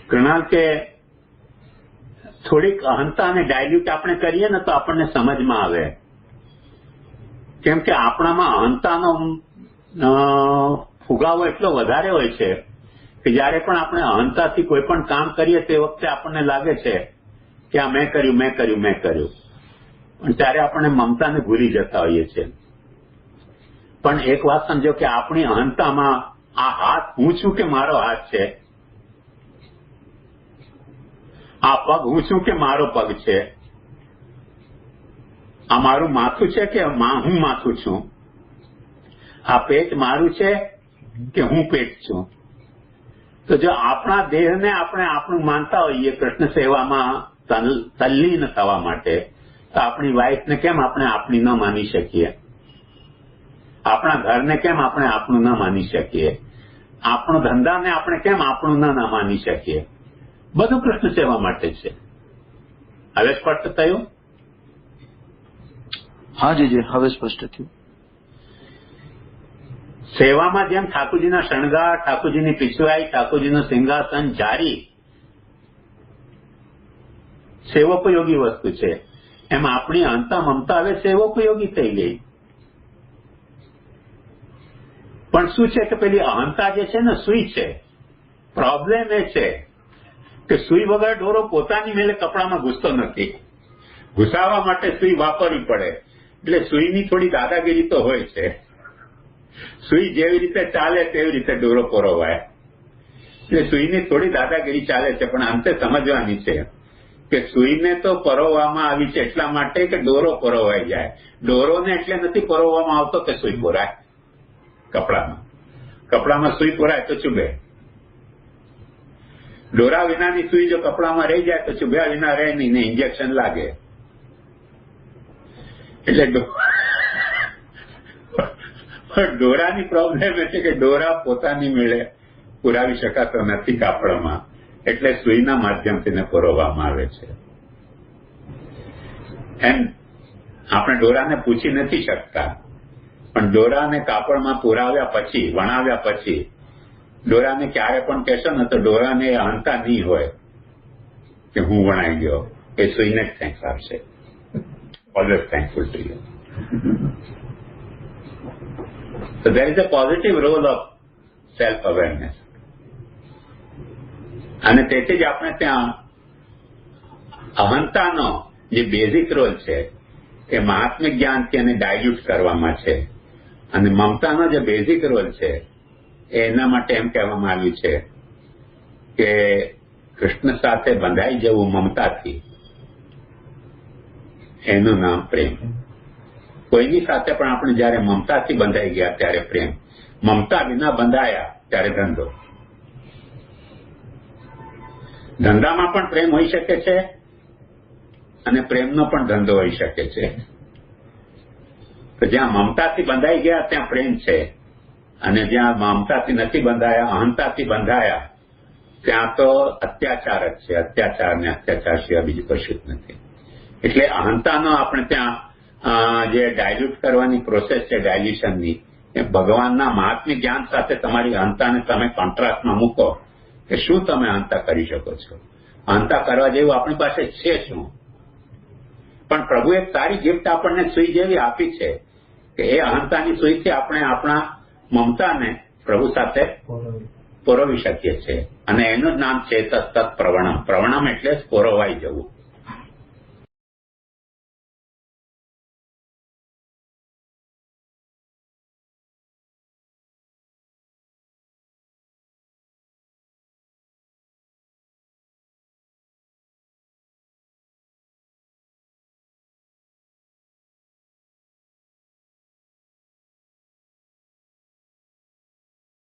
કૃણાલ કે થોડીક અહંતાને ડાયલ્યુટ આપણે કરીએ ને તો આપણને સમજમાં આવે. કેમ કે આપણામાં અહંતાનો ફુગાવો એટલો વધારે હોય છે કે જયારે પણ આપણે અહંતાથી કોઈ પણ કામ કરીએ તે વખતે આપણને લાગે છે કે આ મેં કર્યું. પણ ત્યારે આપણે મમતાને ભૂલી જતા હોઈએ છીએ. પણ એક વાત સમજો કે આપણી અહંતામાં આ હાથ હું છું કે મારો હાથ છે, આ પગ હું છું કે મારો પગ છે, આ મારું માથું છે કે હું માથું છું, આ પેટ મારું છે કે હું પેટ છું. તો જો આપણા દેહને આપણે આપણું માનતા હોઈએ કૃષ્ણ સેવામાં તલ્લીન થવા માટે, તો આપણી વાઈફને કેમ આપણે આપણી ન માની શકીએ? આપણા ઘરને કેમ આપણે આપણું ન માની શકીએ? આપણો ધંધાને આપણે કેમ આપણું ન માની શકીએ? બધું કૃષ્ણ સેવા માટે છે. હવે સ્પષ્ટ થયું? હા જીજી, હવે સ્પષ્ટ થયું. સેવામાં જેમ ઠાકોરજીના શણગાર, ઠાકોરજીની પીછવાઈ, ઠાકોરજીનું સિંહાસન જારી સેવોપયોગી વસ્તુ છે, એમ આપણી અહંતા મમતા હવે સેવોપયોગી થઈ ગઈ. પણ શું છે કે પેલી અહંતા જે છે ને સુઈ છે. પ્રોબ્લેમ એ છે કે સુઈ વગર દોરો પોતાની મેલે કપડામાં ઘૂસતો નથી. ઘૂસાવા માટે સુઈ વાપરવી પડે. એટલે સુઈની થોડી દાદાગીરી તો હોય છે. સુઈ જેવી રીતે ચાલે તેવી રીતે દોરો પરોવાય. એટલે સુઈની થોડી દાદાગીરી ચાલે છે, પણ અંતે સમજવાની છે કે સુઈને તો પરોવવામાં આવી છે એટલા માટે કે દોરો પરોવાઈ જાય. દોરોને એટલે નથી પરોવવામાં આવતો કે સુઈ પોરાય. કપડામાં સુઈ પોરાય તો ચૂબે. દોરા વિનાની સુઈ જો કપડામાં રહી જાય તો ચૂબ્યા વિના રહે નહીં ને ઇન્જેક્શન લાગે. એટલે દોરાની પ્રોબ્લેમ એ છે કે દોરા પોતાની મેળે પુરાવી શકાતો નથી કાપડમાં, એટલે સુઈના માધ્યમથી ને પરોવવામાં આવે છે. એમ આપણે દોરાને પૂછી નથી શકતા, પણ દોરાને કાપડમાં પુરાવ્યા પછી, વણાવ્યા પછી દોરાને ક્યારે પણ કહેશો ને તો દોરાને અહંતા નહીં હોય કે હું વણાઈ ગયો. એ સુઈને જ થેન્ક્સ આપશે. Always thankful to you. So there is a positive role of self-awareness. અને તેથી જ આપણે ત્યાં અહંતાનો જે બેઝિક રોલ છે એ મહાત્મિક જ્ઞાનથી એને ડાયલ્યુટ કરવામાં છે, અને મમતાનો જે બેઝિક રોલ છે એના માટે એમ કહેવામાં આવ્યું છે કે કૃષ્ણ સાથે બંધાઈ જવું મમતાથી, એનું નામ પ્રેમ. કોઈની સાથે પણ આપણે જયારે મમતાથી બંધાઈ ગયા ત્યારે પ્રેમ, મમતા વિના બંધાયા ત્યારે ધંધો. ધંધામાં પણ પ્રેમ હોઈ શકે છે અને પ્રેમનો પણ ધંધો હોઈ શકે છે. તો જ્યાં મમતાથી બંધાઈ ગયા ત્યાં પ્રેમ છે, અને જ્યાં મમતાથી નથી બંધાયા, અહંતાથી બંધાયા, ત્યાં તો અત્યાચાર જ છે. અત્યાચાર ને અત્યાચાર સિવાય બીજું કશું જ નથી. એટલે અહંતાનો આપણે ત્યાં જે ડાયલ્યુટ કરવાની પ્રોસેસ છે ડાયલ્યુશનની, એ ભગવાનના મહાત્મ્ય જ્ઞાન સાથે તમારી અહંતાને તમે કોન્ટ્રાસ્ટમાં મૂકો કે શું તમે અહંતા કરી શકો છો. અહંતા કરવા જેવું આપણી પાસે છે શું? પણ પ્રભુ એક સારી ગિફ્ટ આપણને સુઈ જેવી આપી છે કે એ અહંતાની સુઈથી આપણે આપણા મમતાને પ્રભુ સાથે પરોવી શકીએ છીએ, અને એનું જ નામ છે તત્ પ્રવણમ. પ્રવણમ એટલે જ પરોવાઈ જવું.